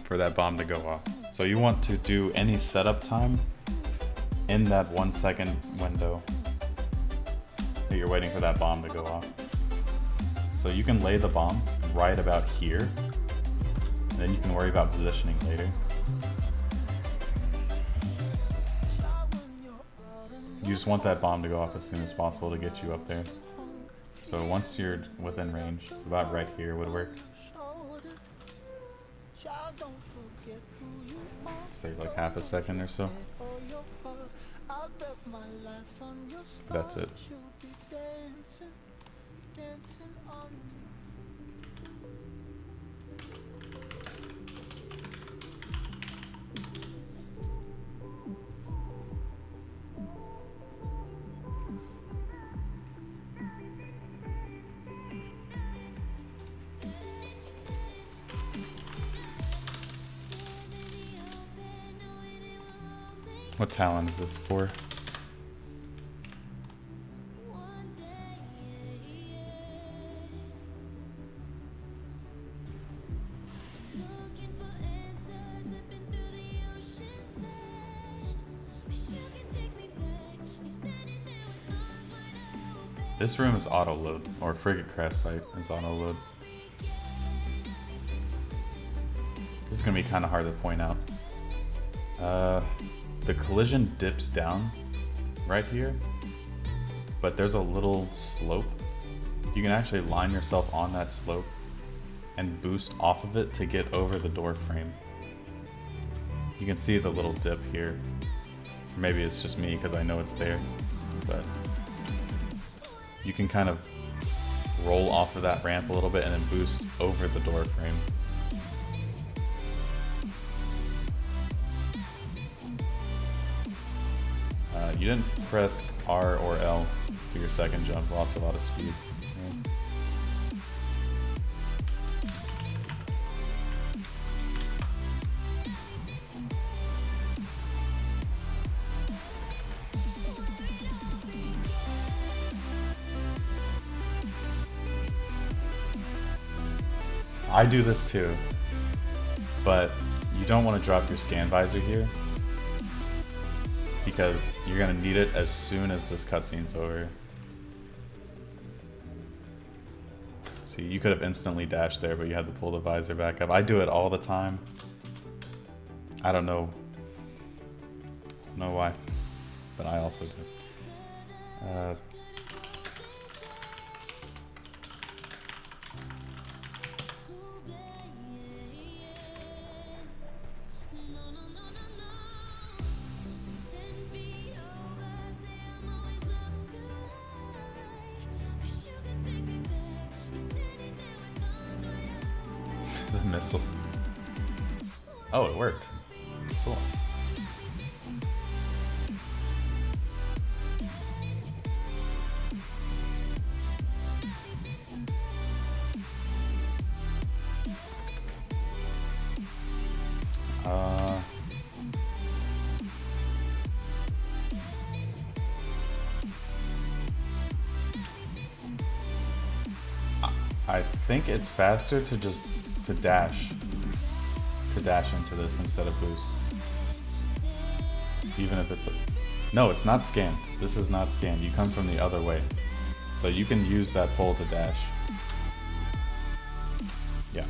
for that bomb to go off. So you want to do any setup time in that 1 second window that you're waiting for that bomb to go off. So you can lay the bomb right about here, and then you can worry about positioning later. you just want that bomb to go off as soon as possible to get you up there. So once you're within range, it's about right here would work. Say like half a second or so. That's it. What Tallon is this for? This room is auto load, or Frigate crash site is auto load. This is gonna be kind of hard to point out. The collision dips down right here, but there's a little slope. You can actually line yourself on that slope and boost off of it to get over the door frame. You can see the little dip here. Or maybe it's just me because I know it's there, but you can kind of roll off of that ramp a little bit and then boost over the door frame. You didn't press R or L for your second jump, lost a lot of speed. I do this too, but you don't want to drop your scan visor here, because you're gonna need it as soon as this cutscene's over. See, you could have instantly dashed there, but you had to pull the visor back up. I do it all the time. I don't know why, but I also do. The missile. Oh, it worked. Cool. I think it's faster to just dash into this instead of boost. Even if it's a... No, it's not scanned. This is not scanned. You come from the other way. So you can use that pole to dash. Yeah.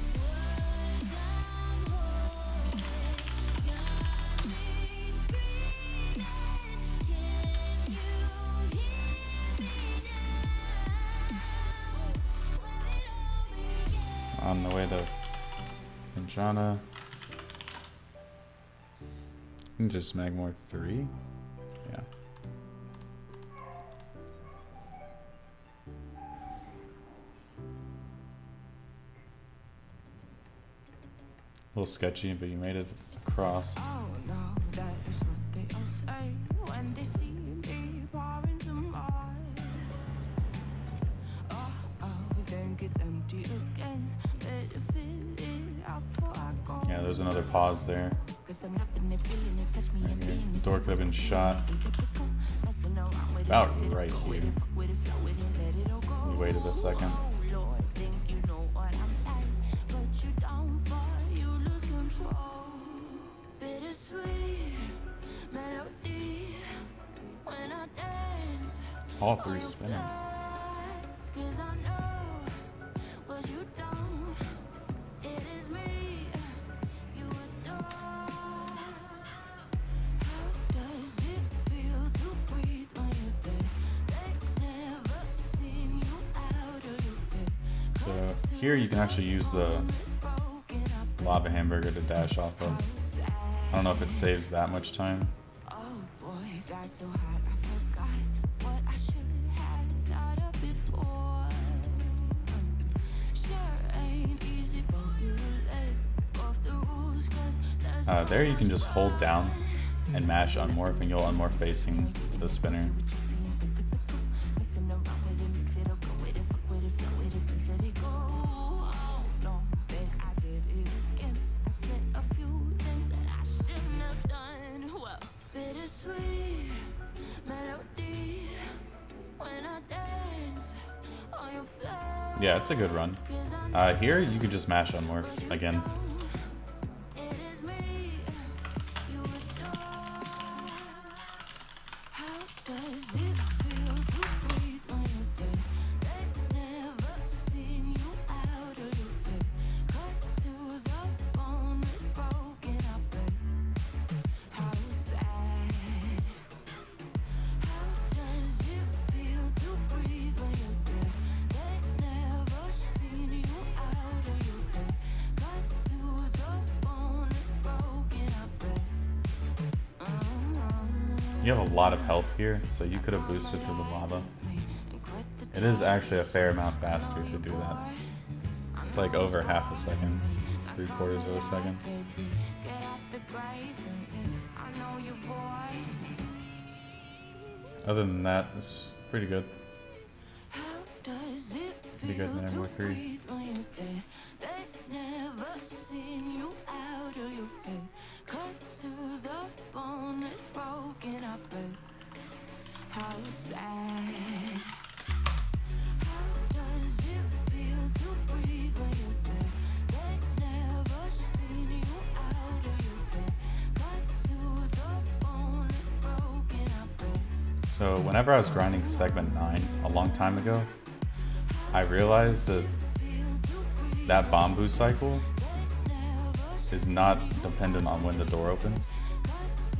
On the way to Phendrana. Just Magmoor 3? Yeah. A little sketchy, but you made it across. Oh no, that is what they all say when they see me pouring some wine. Oh, we think it's empty again. Better fill it up before I go. Yeah, there's another pause there. Right here. The door could have been shot about right here. We waited a second. All three spinners. So here you can actually use the lava hamburger to dash off of. I don't know if it saves that much time. Oh boy, got so hot I forgot what I should have thought of before. Sure ain't easy for you to let off the rules, 'cause there's There you can just hold down and mash unmorph, and you'll unmorph facing the spinner. messing around with it, mix it up, go with it, fuck with it, flow with it, please let it go. Oh no, think I did it again. I said a few things that I shouldn't have done. Well, bittersweet melody when I dance on your floor. Yeah, it's a good run. Here you can just mash unmorph again. It is me you adore. How does it feel to breathe when you're dead? They've never seen you out of your bed. Cut to the bone, it's broken up. How sad. How does it feel to breathe when you're dead? They've never seen you out of your bed. Cut to the bone, it's broken up. You have a lot of health here, so you could have boosted through the lava. It is actually a fair amount faster to do that. It's like over half a second, 3/4 of a second. Get out the grave, I know you're bored. Other than that, it's pretty good. How does it Pretty good in feel Magmoor to 3. breathe when you're dead? They've never seen you out of your bed. Cut to the bone, it's broken up. How sad. How does it feel to breathe when you're dead? They've never seen you out of your bed. Cut to the bone, it's broken up. So whenever I was grinding segment 9 a long time ago, I realized that that bamboo cycle is not dependent on when the door opens.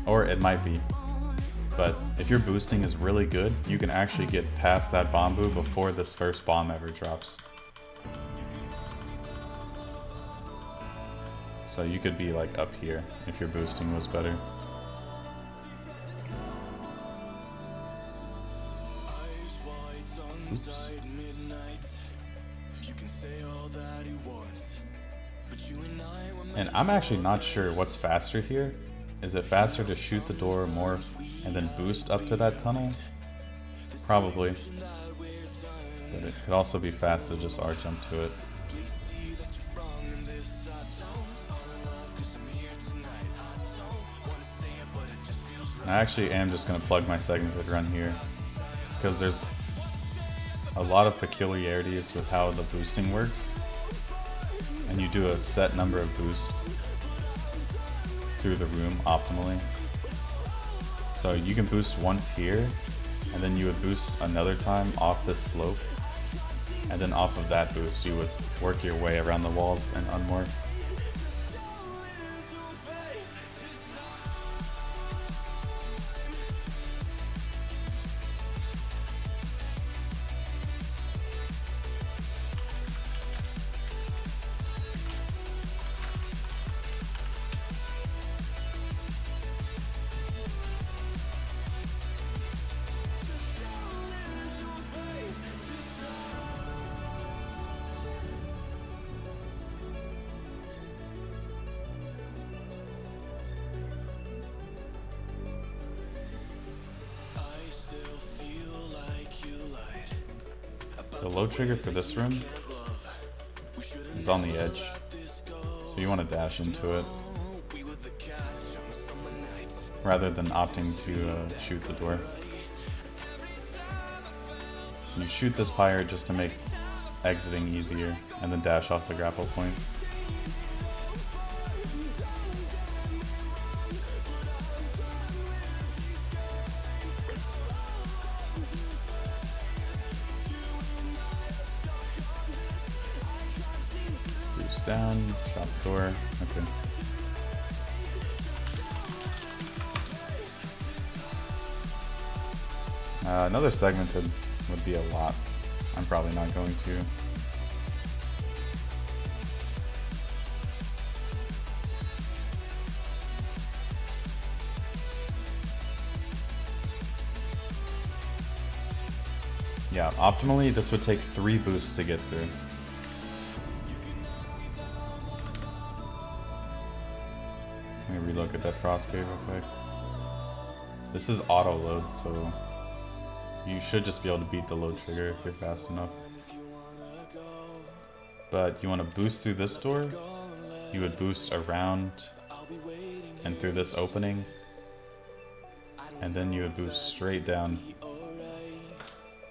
Or it might be. But if your boosting is really good, you can actually get past that bamboo before this first bomb ever drops. So you could be like up here if your boosting was better. Oops. And I'm actually not sure what's faster here. Is it faster to shoot the door, morph, and then boost up to that tunnel? Probably. But it could also be fast to just R-jump to it. I actually am just going to plug my segmented run here, because there's a lot of peculiarities with how the boosting works, and you do a set number of boosts through the room optimally. So you can boost once here, and then you would boost another time off this slope, and then off of that boost you would work your way around the walls and unmorph. The low trigger for this room is on the edge, so you want to dash into it rather than opting to shoot the door. So you shoot this pyre just to make exiting easier, and then dash off the grapple point. Down, shot the door, okay. Another segmented would be a lot. I'm probably not going to. Yeah, optimally this would take 3 boosts to get through. Let me relook at that frost cave real quick. This is auto load, so you should just be able to beat the load trigger if you're fast enough. But you want to boost through this door, you would boost around and through this opening, and then you would boost straight down,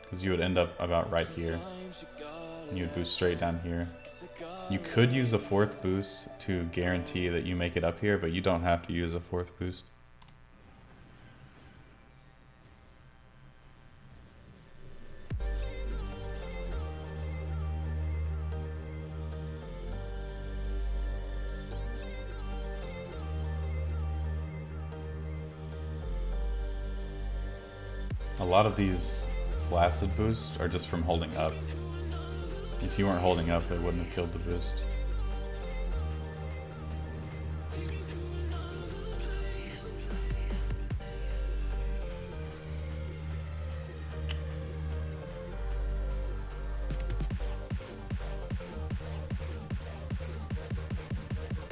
because you would end up about right here. And you would boost straight down here. You could use a 4th boost to guarantee that you make it up here, but you don't have to use a 4th boost. A lot of these blasted boosts are just from holding up. If you weren't holding up, it wouldn't have killed the boost.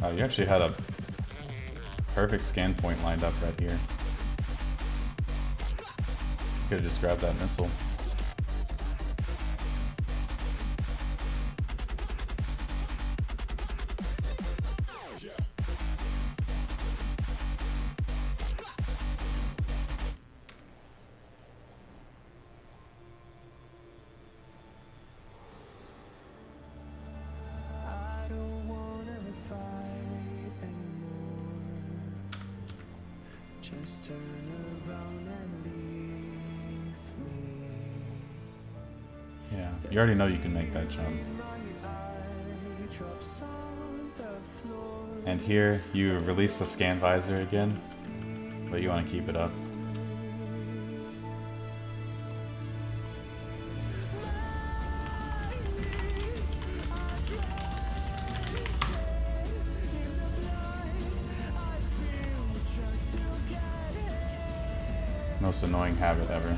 Oh, you actually had a perfect scan point lined up right here. Could have just grabbed that missile. I don't wanna fight anymore. Just turn around and leave me. Yeah, you already know you can make that jump. Drops on the floor. And here, you release the scan visor again, but you want to keep it up. Most annoying habit ever.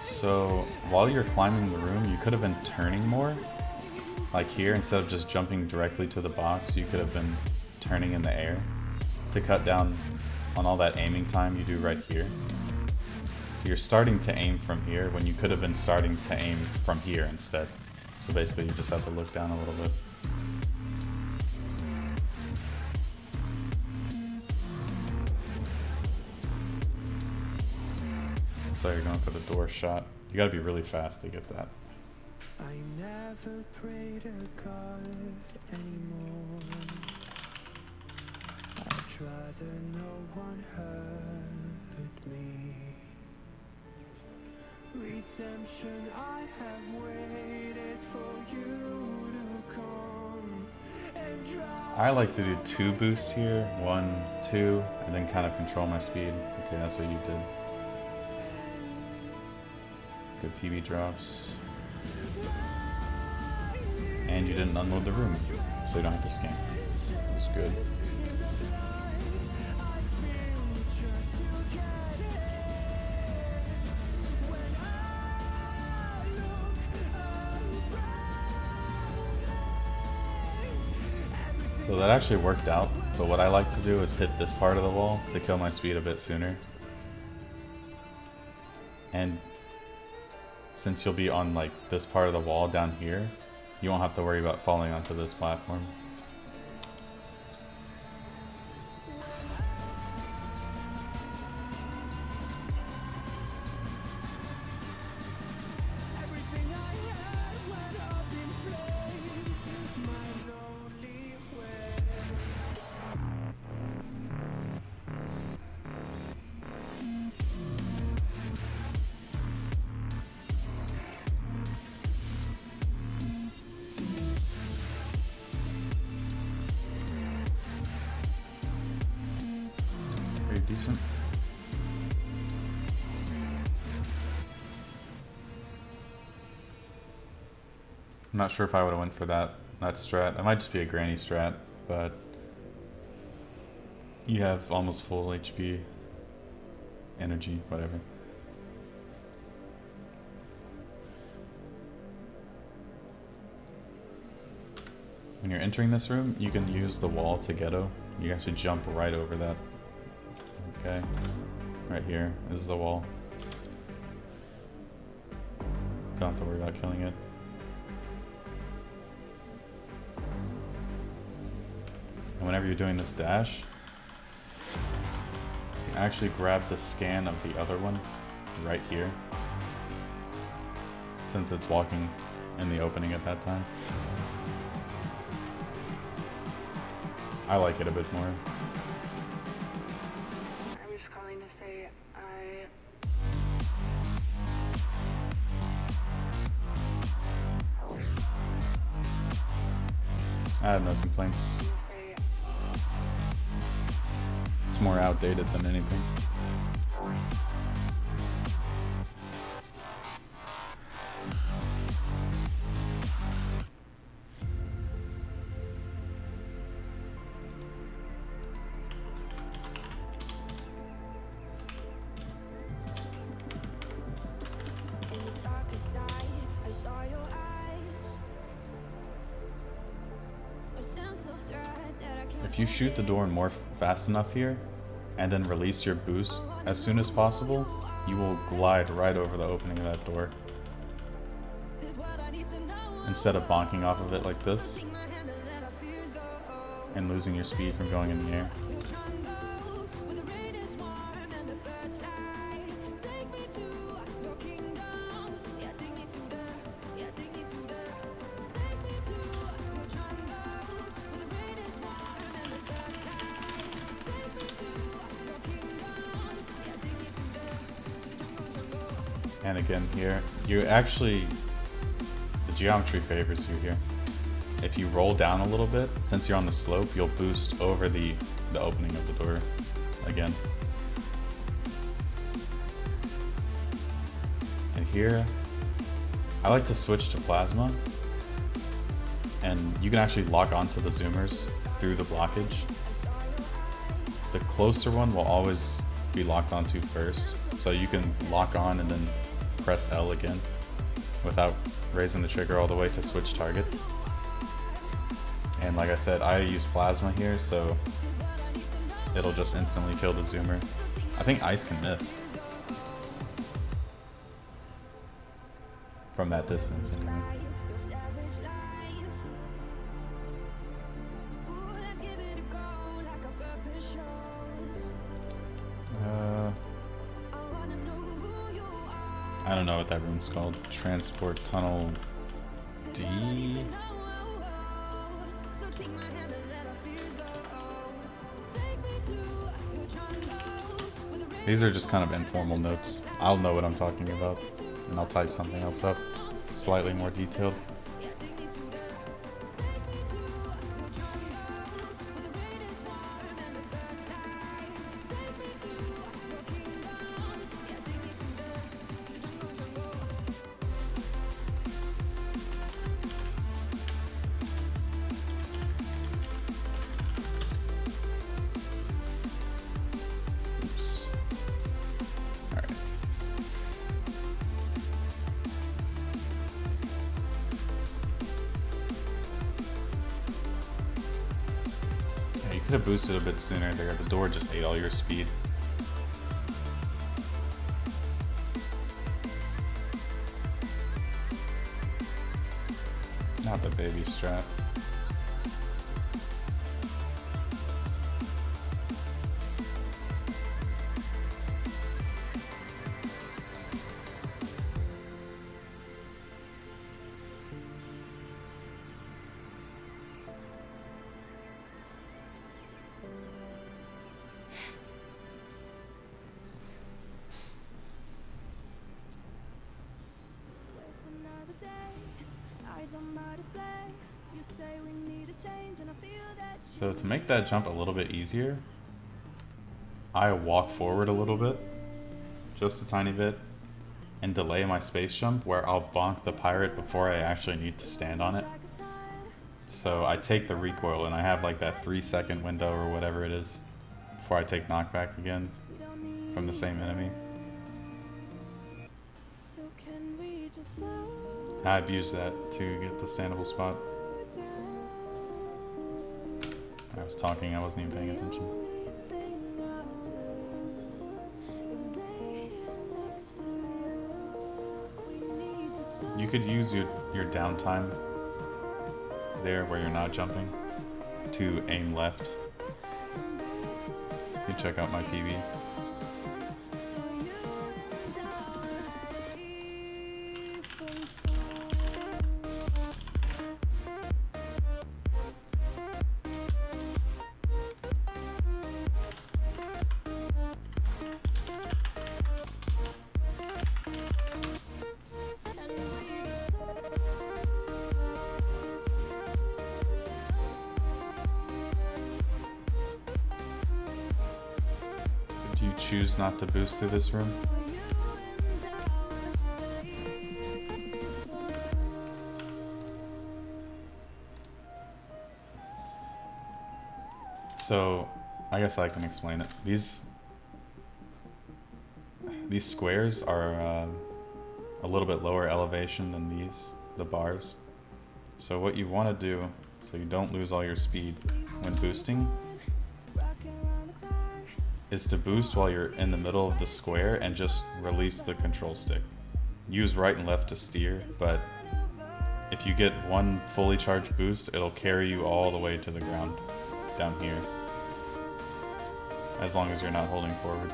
So while you're climbing the room, you could have been turning more. Like here, instead of just jumping directly to the box, you could have been turning in the air to cut down on all that aiming time you do right here. So you're starting to aim from here when you could have been starting to aim from here instead. So basically you just have to look down a little bit. So you're going for the door shot. You gotta be really fast to get that. I never pray to God anymore. I'd rather no one hurt me. Redemption, I have waited for you to come and drive. I like to do 2 boosts here, 1, 2, and then kind of control my speed. Okay, that's what you did. Good PB drops. And you didn't unload the room, so you don't have to scan. It's good. So that actually worked out, but what I like to do is hit this part of the wall to kill my speed a bit sooner. And since you'll be on like this part of the wall down here, you won't have to worry about falling onto this platform. decent. I'm not sure if I would have went for that strat. That might just be a granny strat, but you have almost full HP, energy, whatever. When you're entering this room, you can use the wall to ghetto. You actually jump right over that. Okay, right here is the wall. Don't have to worry about killing it. And whenever you're doing this dash, you can actually grab the scan of the other one right here, since it's walking in the opening at that time. I like it a bit more. I'm just calling to say I have no complaints. It's more outdated than anything. In the darkest night, I saw your eyes. A sense of threat that I can't If you shoot the door more fast enough here, and then release your boost as soon as possible, you will glide right over the opening of that door. Instead of bonking off of it like this, and losing your speed from going in the air. And again here, you actually, the geometry favors you here. If you roll down a little bit, since you're on the slope, you'll boost over the opening of the door again. And here, I like to switch to plasma, and you can actually lock onto the zoomers through the blockage. The closer one will always be locked onto first, so you can lock on and then press L again without raising the trigger all the way to switch targets. And like I said, I use plasma here, so it'll just instantly kill the zoomer. I think ice can miss from that distance anyway. I don't know what that room's called. Transport Tunnel D? These are just kind of informal notes. I'll know what I'm talking about, and I'll type something else up, slightly more detailed. Could have boosted a bit sooner there. The door just ate all your speed. Not the baby strat. So to make that jump a little bit easier, I walk forward a little bit, just a tiny bit, and delay my space jump where I'll bonk the pirate before I actually need to stand on it. So I take the recoil and I have like that 3-second window or whatever it is before I take knockback again from the same enemy. So can we just slow I've used that to get the standable spot. I was talking, I wasn't even paying attention. thing I'll do is lay here next to you. We need to slow You could use your downtime there where you're not jumping to aim left. You can check out my PB. for you and our safe and sound. And we just Do you choose not to boost through this room? for you and our safe and sound. So, I guess I can explain it. These squares are a little bit lower elevation than these, the bars. So what you want to do, so you don't lose all your speed when boosting, is to boost while you're in the middle of the square and just release the control stick. Use right and left to steer, but if you get one fully charged boost, it'll carry you all the way to the ground down here, as long as you're not holding forward.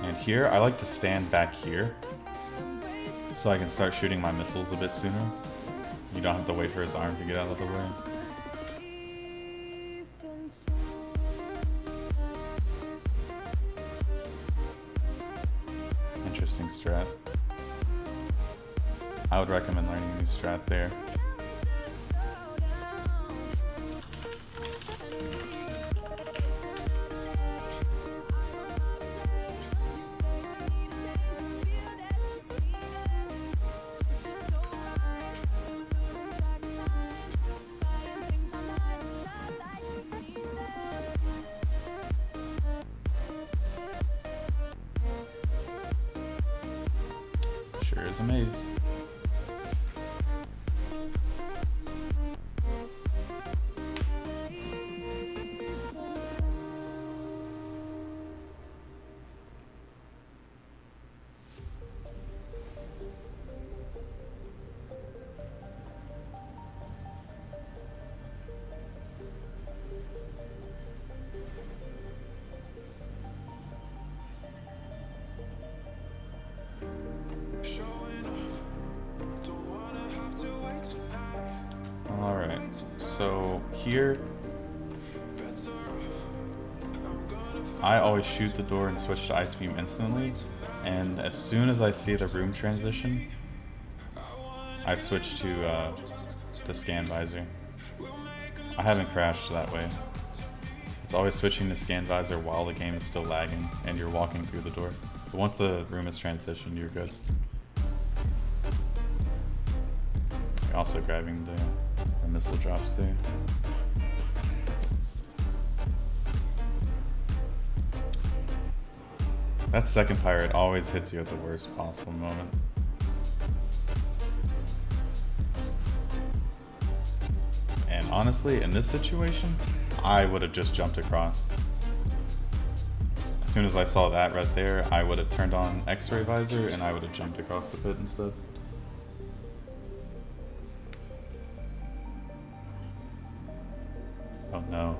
And here, I like to stand back here so I can start shooting my missiles a bit sooner. You don't have to wait for his arm to get out of the way. Interesting strat. I would recommend learning a new strat there. Sure is a maze. Alright, so here I always shoot the door and switch to Ice Beam instantly, and as soon as I see the room transition, I switch to Scan Visor. I haven't crashed that way. It's always switching to Scan Visor while the game is still lagging and you're walking through the door. But once the room is transitioned, you're good. Also grabbing the missile drops there. That second pirate always hits you at the worst possible moment. And honestly, in this situation, I would have just jumped across. As soon as I saw that right there, I would have turned on X-ray visor and I would have jumped across the pit instead. Oh no.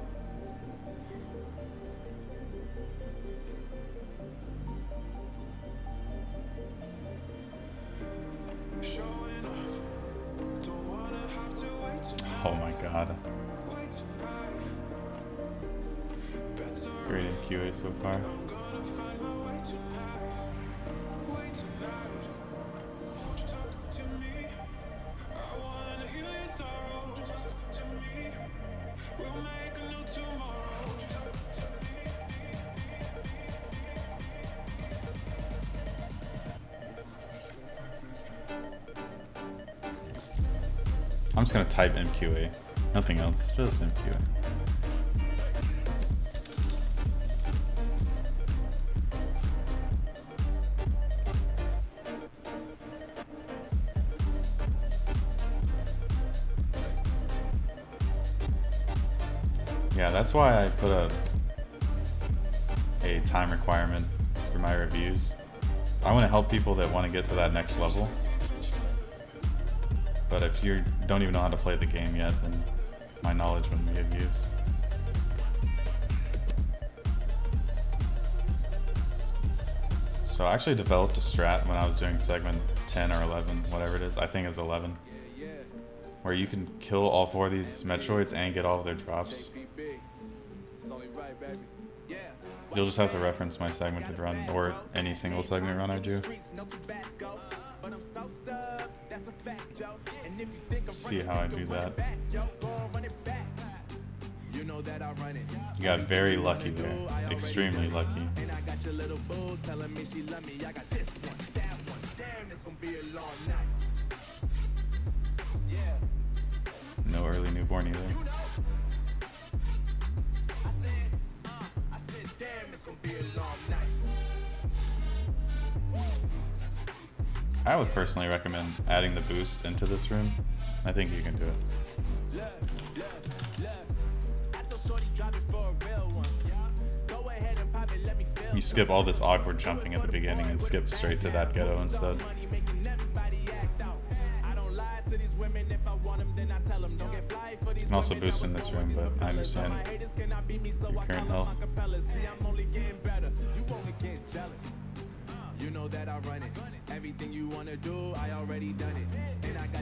Oh my god. Great QA so far. I'm just gonna type MQA. Nothing else, just MQA. Yeah, that's why I put a time requirement for my reviews. I want to help people that want to get to that next level. But if you don't even know how to play the game yet, then my knowledge wouldn't be of use. So I actually developed a strat when I was doing segment 10 or 11, whatever it is. I think it's 11. Where you can kill all 4 of these Metroids and get all of their drops. You'll just have to reference my segmented run, or any single segment run I do. See how I do that. You got very lucky there. Extremely lucky. No early newborn either. I would personally recommend adding the boost into this room. I think you can do it. You skip all this awkward jumping at the beginning and skip straight to that ghetto instead. You can also boost in this room, but I understand your current health.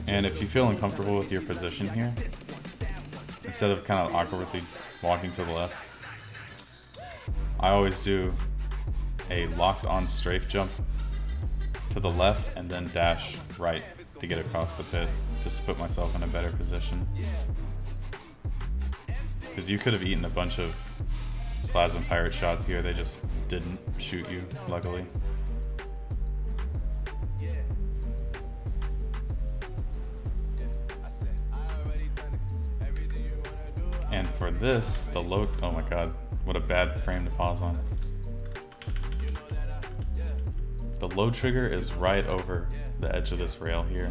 And if you feel uncomfortable with your position here, instead of kind of awkwardly walking to the left, I always do a locked on strafe jump to the left and then dash right to get across the pit, just to put myself in a better position. Because you could have eaten a bunch of plasma pirate shots here, they just didn't shoot you, luckily. And for this, the low, oh my god, what a bad frame to pause on. The low trigger is right over the edge of this rail here.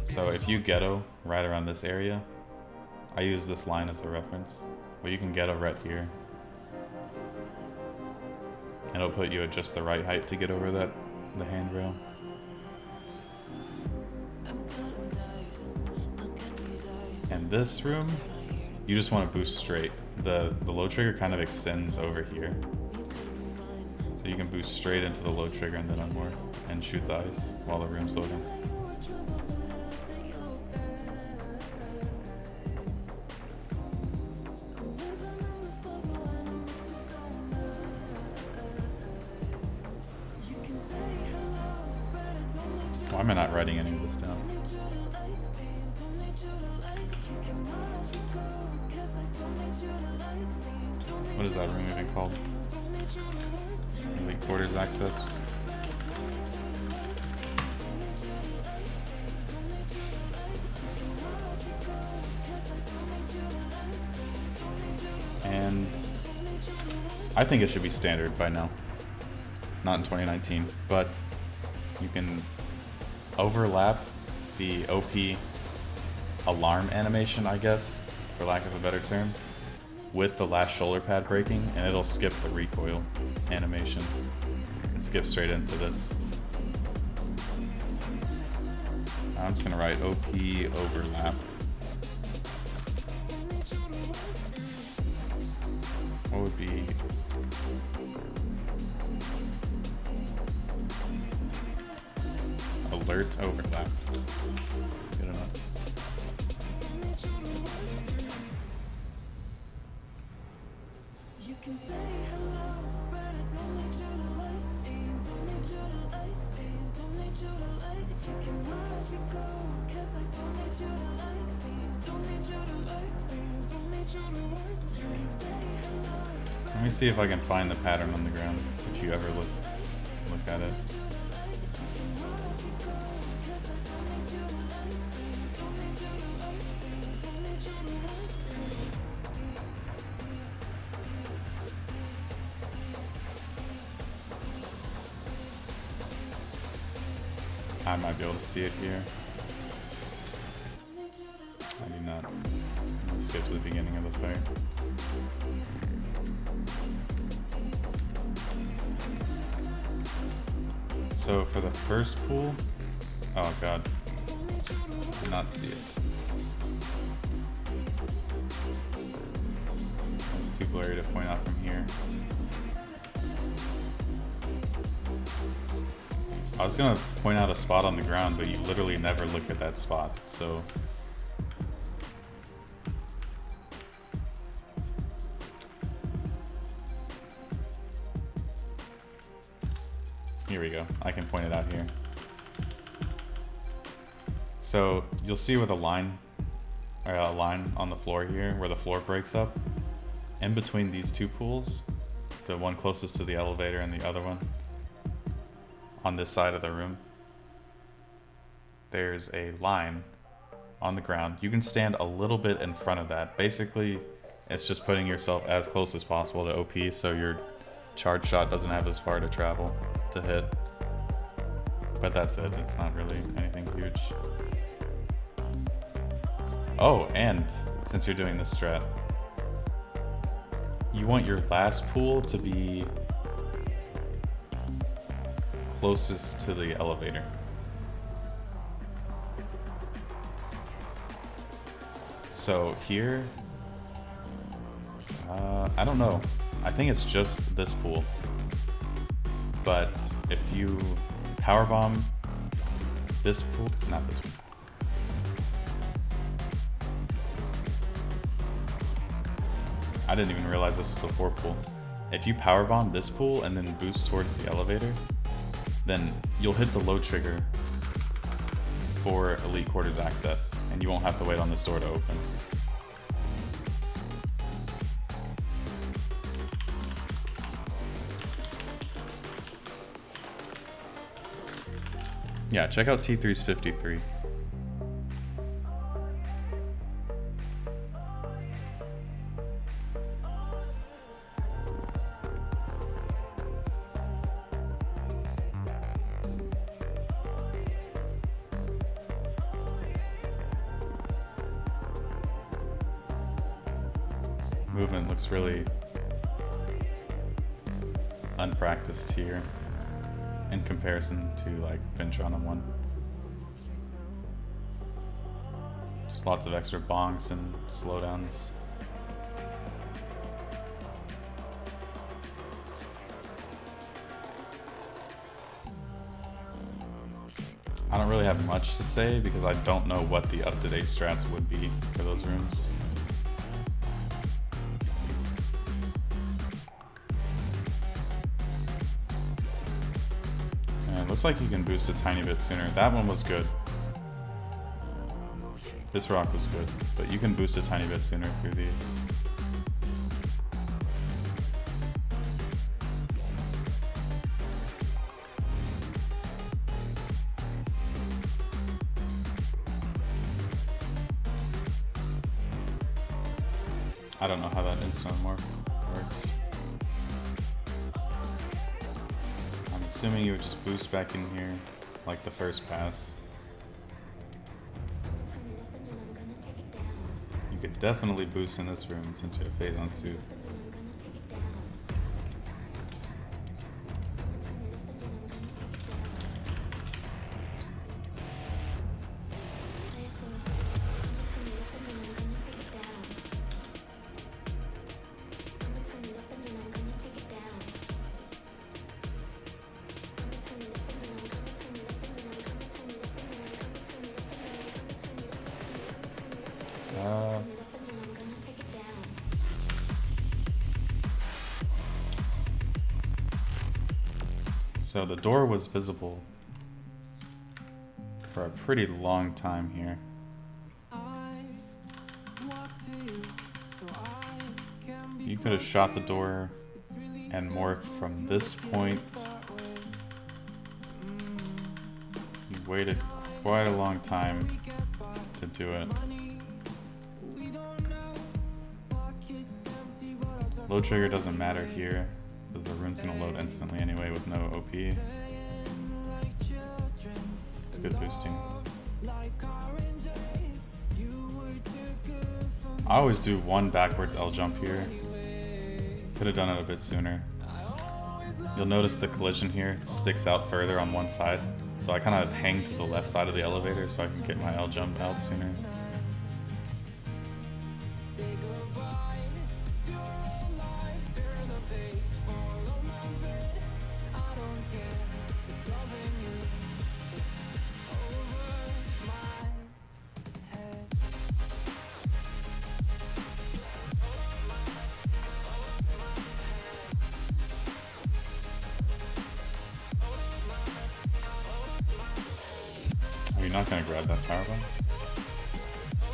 So if you ghetto right around this area, I use this line as a reference, but you can ghetto right here. And it'll put you at just the right height to get over the handrail. And this room, you just want to boost straight. The low trigger kind of extends over here. So you can boost straight into the low trigger and then unmoored and shoot the ice while the room's loading. Why am I not writing any of this down? What is that room even called? Elite Quarters Access? And I think it should be standard by now. Not in 2019, but you can overlap the OP alarm animation, I guess, for lack of a better term, with the last shoulder pad breaking, and it'll skip the recoil animation and skip straight into this. I'm just gonna write OP overlap. What would be alert overlap? Good enough. You can say hello, but I don't need you to like me. Don't need you to like me. Don't need you to like. You can watch me go, 'cause I don't need you to like me. Don't need you to like me. Don't need you to like. You can say hello. Let me see if I can find the pattern on the ground, if you ever look at it. I might be able to see it here. I do not. Let's get to the beginning of the fight. So for the first pool, oh god, I did not see it. It's too blurry to point out from here. I was gonna point out a spot on the ground, but you literally never look at that spot, so. Here we go, I can point it out here. So you'll see with a line on the floor here, where the floor breaks up. In between these two pools, the one closest to the elevator and the other one, on this side of the room, there's a line on the ground. You can stand a little bit in front of that. Basically, it's just putting yourself as close as possible to OP so your charge shot doesn't have as far to travel to hit. But that's it, it's not really anything huge. Oh, and since you're doing this strat, you want your last pool to be closest to the elevator. So here, I don't know. I think it's just this pool. But if you powerbomb this pool, not this one. I didn't even realize this was a 4 pool. If you powerbomb this pool and then boost towards the elevator, then you'll hit the load trigger for Elite Quarters access, and you won't have to wait on this door to open. Yeah, check out T3's 53. Movement looks really unpracticed here in comparison to like Phendrana 1. Just lots of extra bonks and slowdowns. I don't really have much to say because I don't know what the up-to-date strats would be for those rooms. Looks like you can boost a tiny bit sooner. That one was good. This rock was good, but you can boost a tiny bit sooner through these. I don't know how that instant morph works. Assuming you would just boost back in here, like the first pass. You could definitely boost in this room since you have Phazon suit. So the door was visible for a pretty long time here. You could have shot the door and morphed from this point. You waited quite a long time to do it. Load trigger doesn't matter here, because the room's gonna load instantly anyway with no OP. It's good boosting. I always do one backwards L jump here. Could have done it a bit sooner. You'll notice the collision here sticks out further on one side. So I kind of hang to the left side of the elevator so I can get my L jump out sooner. You're not gonna grab that power bomb?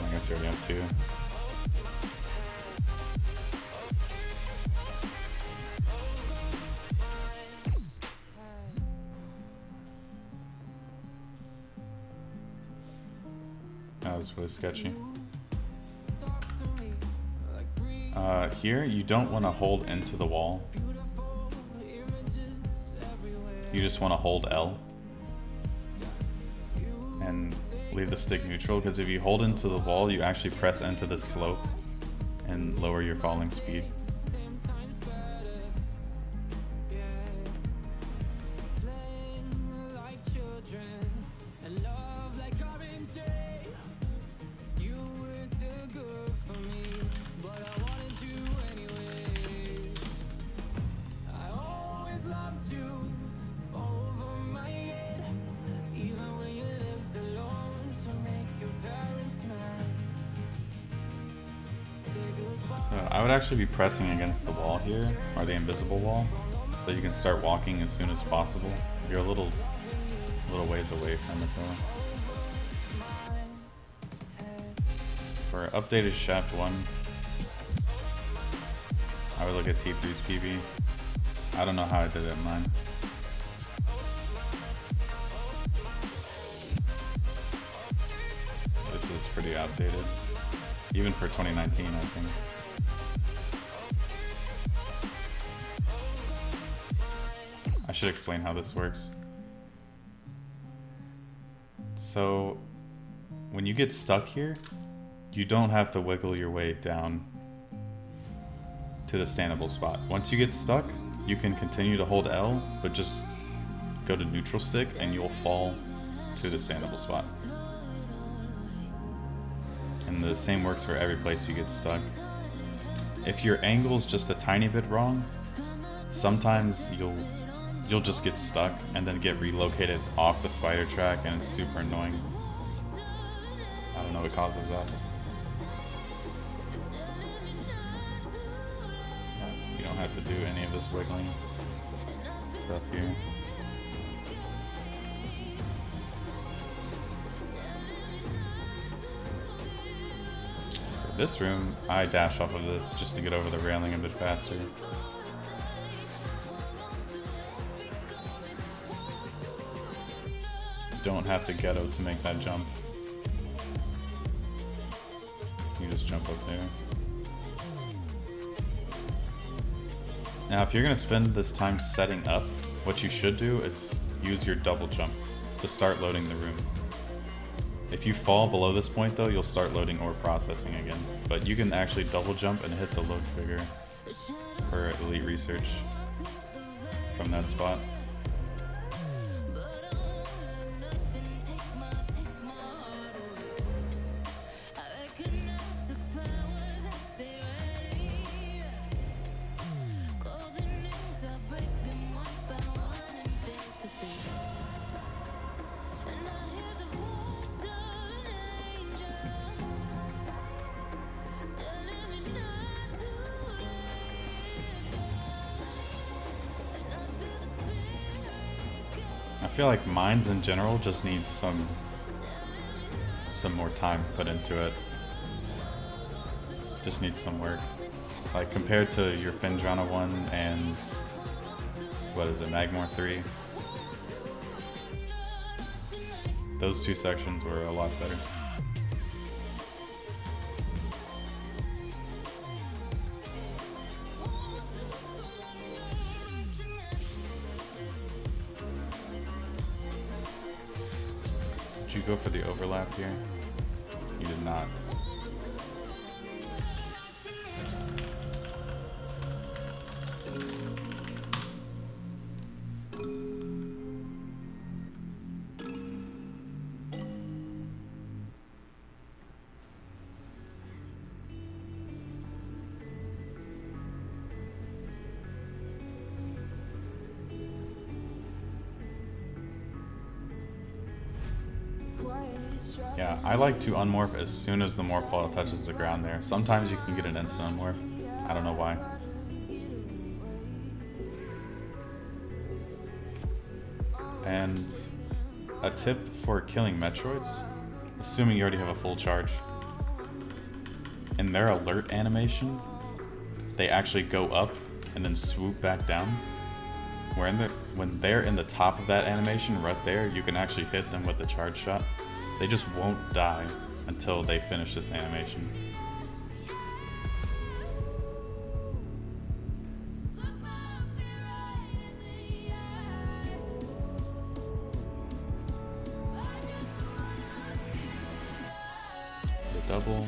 I guess you already have two. That was really sketchy. Here, you don't want to hold into the wall. You just want to hold L. And leave the stick neutral, because if you hold into the wall, you actually press into the slope and lower your falling speed. I would actually be pressing against the wall here, or the invisible wall, so you can start walking as soon as possible. You're a little ways away from it though. For updated Shaft 1, I would look at T3's PB. I don't know how I did it in mine. This is pretty outdated, even for 2019, I think. I should explain how this works. So, when you get stuck here, you don't have to wiggle your way down to the standable spot. Once you get stuck, you can continue to hold L, but just go to neutral stick and you'll fall to the standable spot. And the same works for every place you get stuck. If your angle's just a tiny bit wrong, sometimes you'll just get stuck and then get relocated off the spider track, and it's super annoying. I don't know what causes that. You don't have to do any of this wiggling stuff here. For this room, I dash off of this just to get over the railing a bit faster. Don't have to ghetto to make that jump. You just jump up there. Now if you're going to spend this time setting up, what you should do is use your double jump to start loading the room. If you fall below this point though, you'll start loading or processing again. But you can actually double jump and hit the load trigger for elite research from that spot. I feel like mines in general just need some more time put into it. Just needs some work. Like compared to your Phendrana 1 and what is it, Magmoor 3. Those two sections were a lot better. go for the overlap here? You did not. Yeah, I like to unmorph as soon as the morph ball touches the ground there. Sometimes you can get an instant unmorph. I don't know why. And a tip for killing Metroids, assuming you already have a full charge, in their alert animation, they actually go up and then swoop back down. When they're in the top of that animation right there, you can actually hit them with the charge shot. They just won't die until they finish this animation. The double.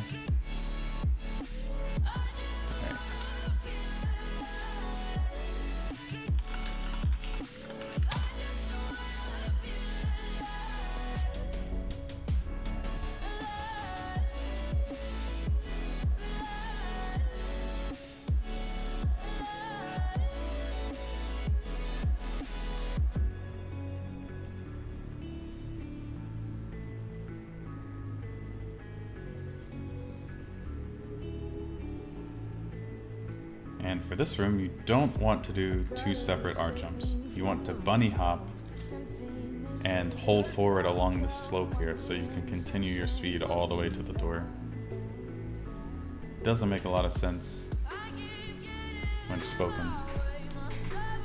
And for this room, you don't want to do two separate arc jumps. You want to bunny hop and hold forward along this slope here so you can continue your speed all the way to the door. Doesn't make a lot of sense when spoken,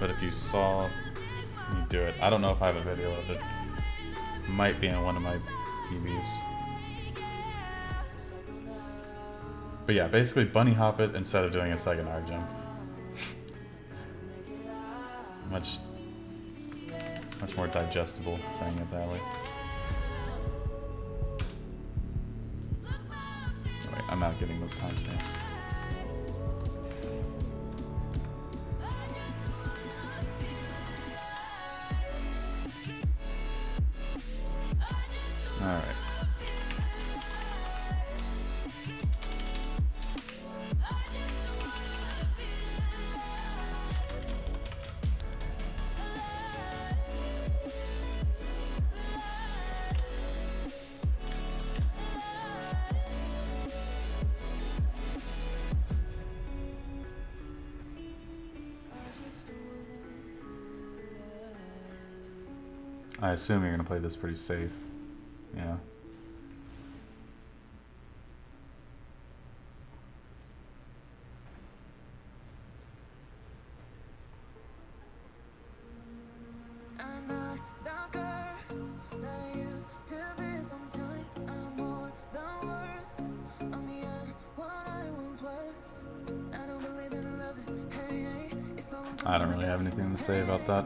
but if you saw me do it, I don't know if I have a video of it. Might be in one of my PVs. But yeah, basically bunny hop it instead of doing a second arc jump. Much more digestible saying it that way. Wait, I'm not getting those timestamps. Alright. I assume you're gonna play this pretty safe. Yeah. I don't really have anything to say about that.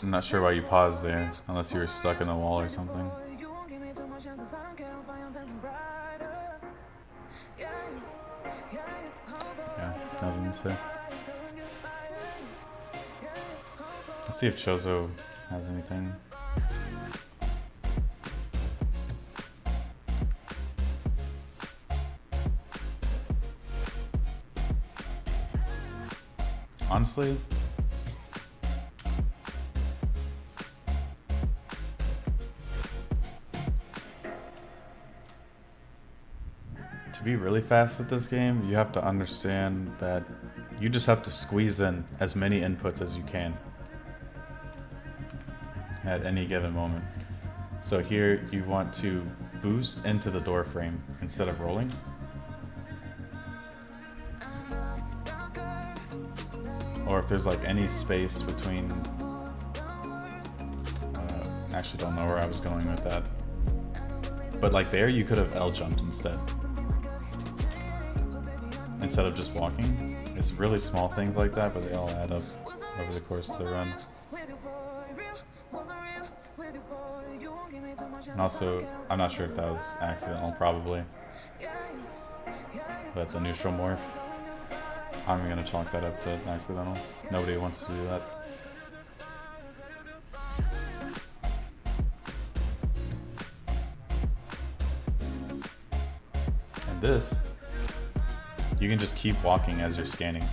I'm not sure why you paused there, unless you were stuck in a wall or something. Yeah, nothing to say. Let's see if Chozo has anything. Honestly, to be really fast at this game, you have to understand that you just have to squeeze in as many inputs as you can at any given moment. So here you want to boost into the door frame instead of rolling. Or if there's like any space between, actually don't know where I was going with that. But like there, you could have L jumped instead of just walking. It's really small things like that, but they all add up. over the course of the run. And also, I'm not sure if that was accidental, probably. But the neutral morph, I'm gonna chalk that up to accidental. Nobody wants to do that. And this, you can just keep walking as you're scanning.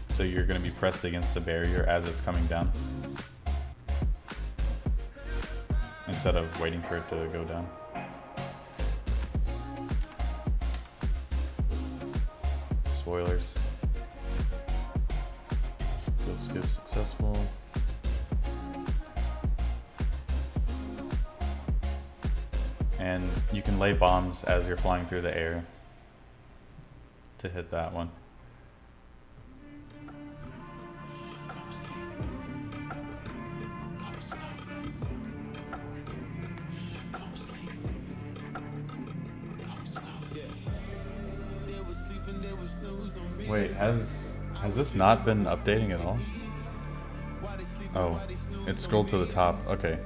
So you're gonna be pressed against the barrier as it's coming down, instead of waiting for it to go down. Spoilers. Field skip successful. And you can lay bombs as you're flying through the air to hit that one. Wait, has this not been updating at all? Oh, it scrolled to the top. Okay.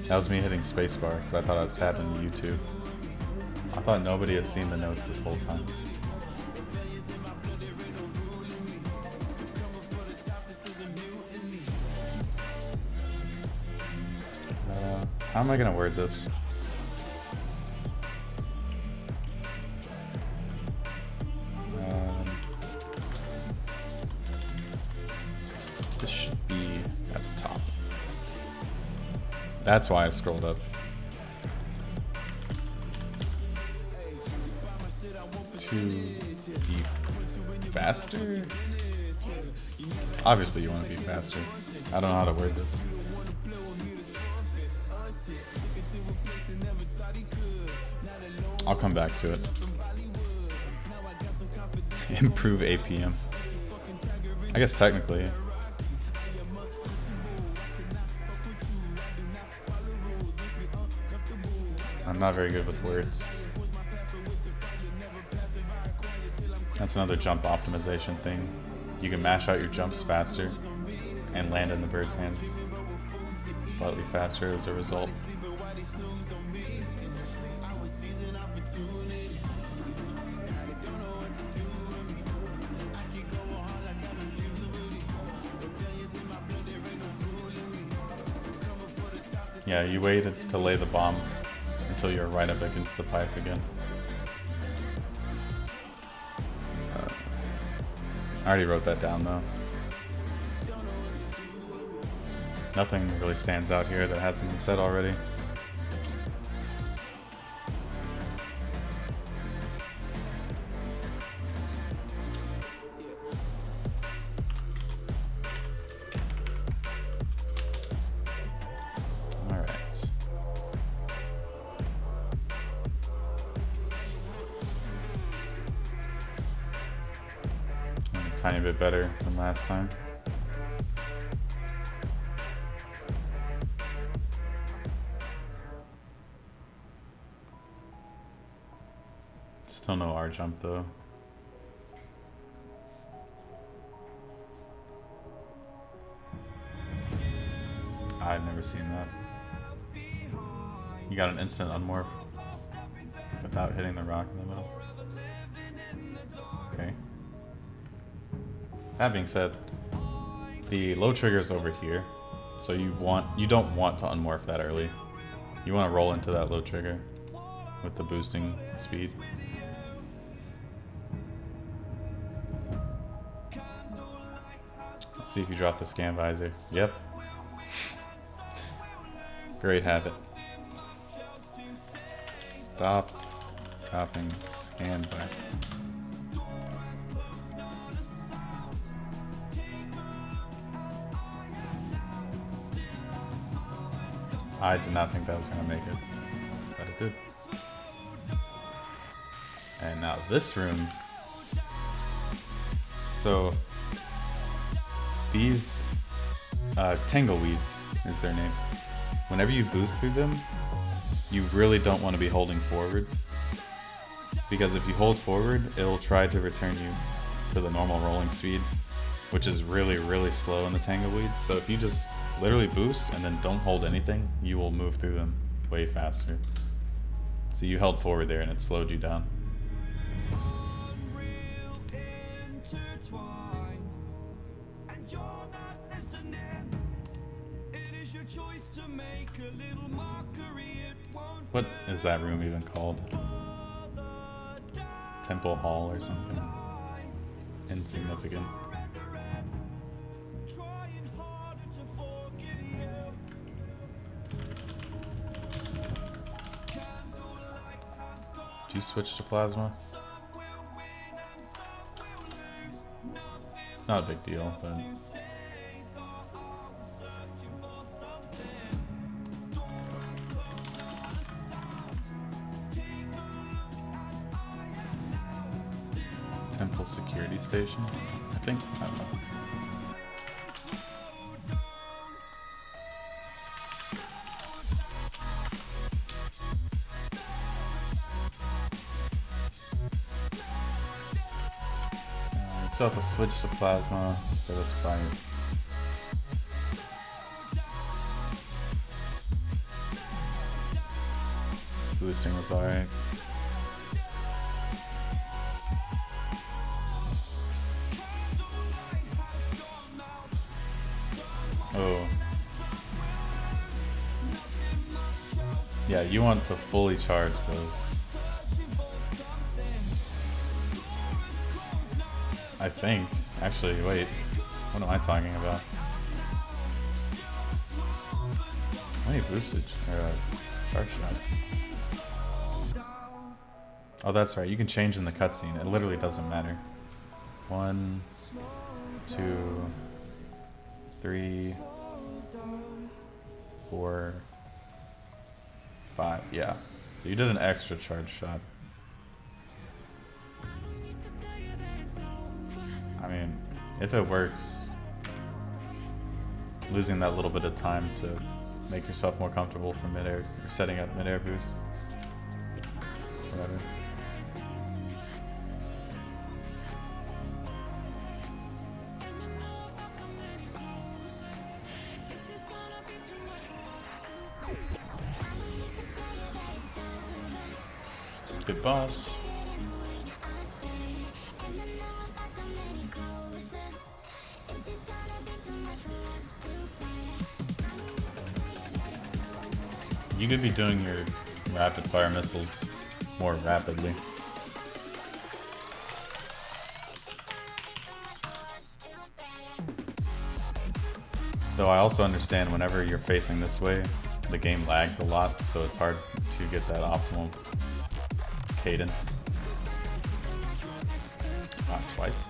That was me hitting spacebar because I thought I was tapping YouTube. I thought nobody has seen the notes this whole time. How am I gonna word this? This should be at the top. That's why I scrolled up. To be faster? Obviously you want to be faster. I don't know how to word this. I'll come back to it. Improve APM. I guess technically. I'm not very good with words. That's another jump optimization thing. You can mash out your jumps faster and land in the bird's hands slightly faster as a result. Yeah, you waited to lay the bomb until you're right up against the pipe again. I already wrote that down though. Nothing really stands out here that hasn't been said already. Tiny bit better than last time. Still no R jump though. I've never seen that. You got an instant unmorph without hitting the rock in the middle. Okay. That being said, the low trigger is over here, so you don't want to unmorph that early. You want to roll into that low trigger with the boosting speed. Let's see if you drop the scan visor. Yep. Great habit. Stop dropping scan visor. I did not think that was going to make it, but it did. And now this room. So these Tangleweeds is their name. Whenever you boost through them, you really don't want to be holding forward, because if you hold forward, it'll try to return you to the normal rolling speed which is really, really slow in the Tangleweeds. So if you just literally boost and then don't hold anything, you will move through them way faster. So you held forward there and it slowed you down. What is that room even called? Temple Hall or something? Insignificant. Do you switch to plasma? It's not a big deal, but... Temple security station, I think. I don't know. We still have to switch to plasma for this fight. Boosting was alright. Oh. Yeah, you want to fully charge those. I think. Actually, wait. What am I talking about? How many boostage or charge shots? Oh, that's right. You can change in the cutscene. It literally doesn't matter. 1, 2, 3, 4, 5. Yeah. So you did an extra charge shot. I mean, if it works, losing that little bit of time to make yourself more comfortable for mid-air, or setting up mid-air boost. Whatever. Good boss. You could be doing your rapid fire missiles more rapidly. Though I also understand whenever you're facing this way, the game lags a lot, so it's hard to get that optimal cadence. Twice.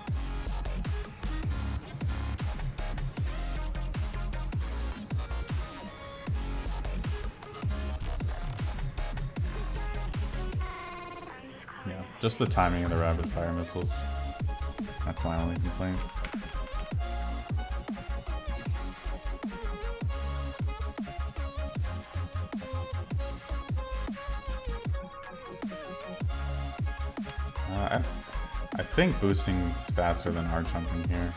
Yeah, just the timing of the rapid fire missiles. That's my only complaint. I think boosting's faster than arc jumping here,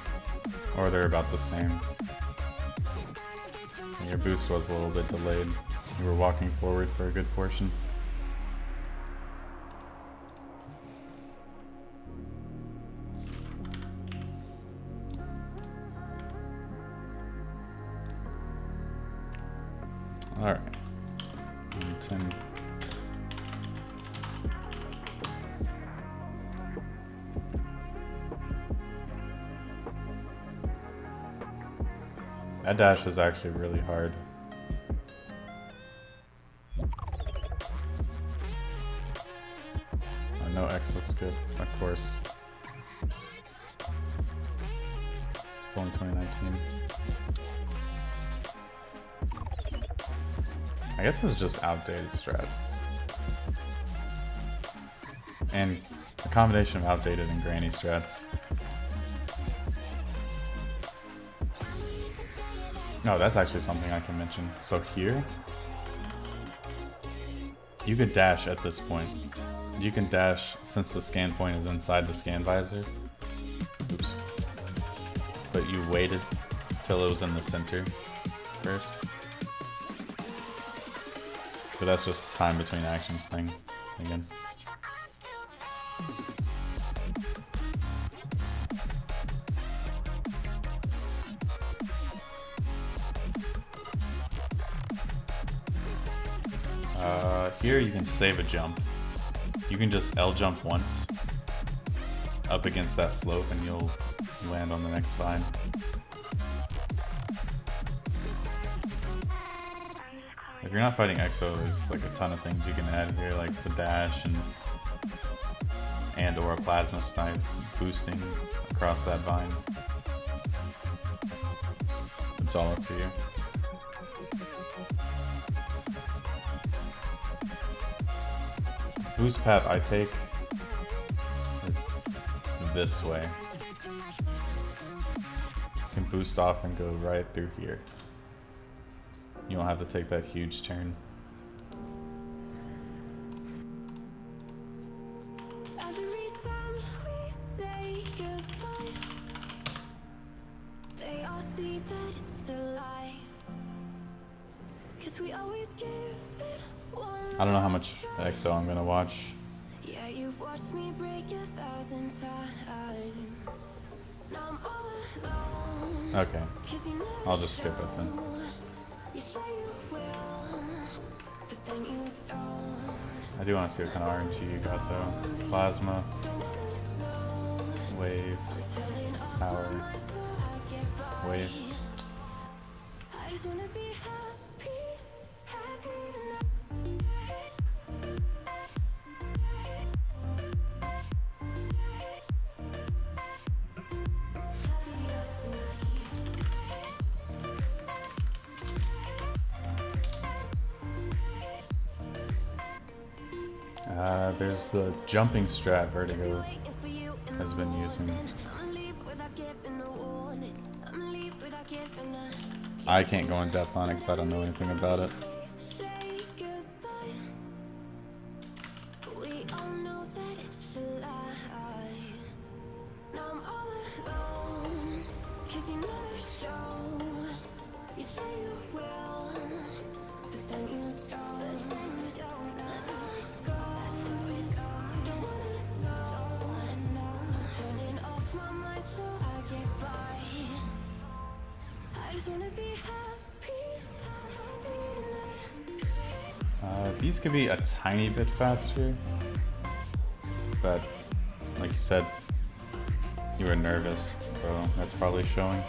or they're about the same. Your boost was a little bit delayed. You were walking forward for a good portion. All right. 10. That dash is actually really hard. No exo skip, of course. It's only 2019. I guess this is just outdated strats. And a combination of outdated and granny strats. No, that's actually something I can mention. So here, you could dash at this point. You can dash since the scan point is inside the scan visor. Oops. But but you waited till it was in the center first. But that's just time between actions thing again. Here you can save a jump. You can just L jump once up against that slope and you'll land on the next vine. If you're not fighting Exo, there's like a ton of things you can add here, like the dash and or a plasma snipe boosting across that vine. It's all up to you. Boost path I take is this way. You can boost off and go right through here. You don't have to take that huge turn. Every time we say goodbye, they all see that it's a lie. 'Cause we always give it one. I don't know how much EXO I'm gonna watch. Yeah, you've watched me break 1,000 times. Now I'm all alone. Okay, 'Cause you never I'll just skip it then. You say you will, but then you don't. I do want to see what kind of RNG you got though. Plasma, wave, power, wave. I just wanna be happy, happy tonight. There's the jumping strat Vertigo has been using. I can't go in depth on it because I don't know anything about it. These could be a tiny bit faster, but like you said, you were nervous, so that's probably showing.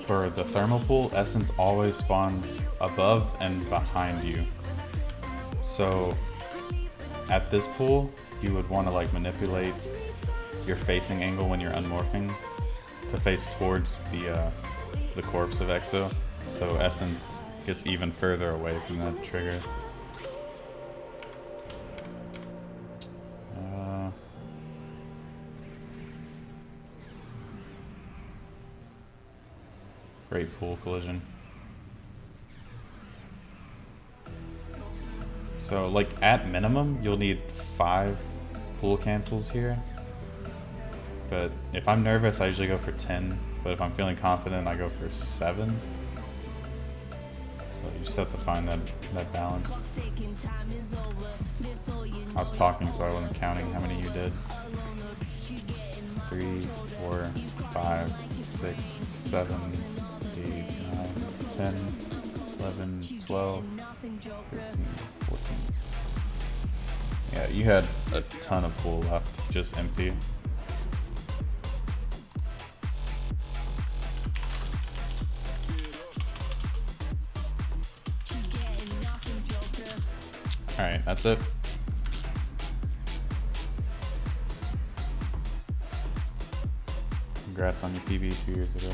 For the thermal pool, Essence always spawns above and behind you. So at this pool, you would want to like manipulate your facing angle when you're unmorphing to face towards the corpse of Exo, so Essence gets even further away from that trigger. Great pool collision. So like at minimum, you'll need 5 pool cancels here. But if I'm nervous, I usually go for 10. But if I'm feeling confident, I go for 7. So you just have to find that balance. I was talking, so I wasn't counting how many you did. 3, 4, 5, 6, 7, 8, 9, 10, 11, 12, 13, 14. Yeah, you had a ton of pool left, just empty. Alright, that's it. Congrats on your PB 2 years ago.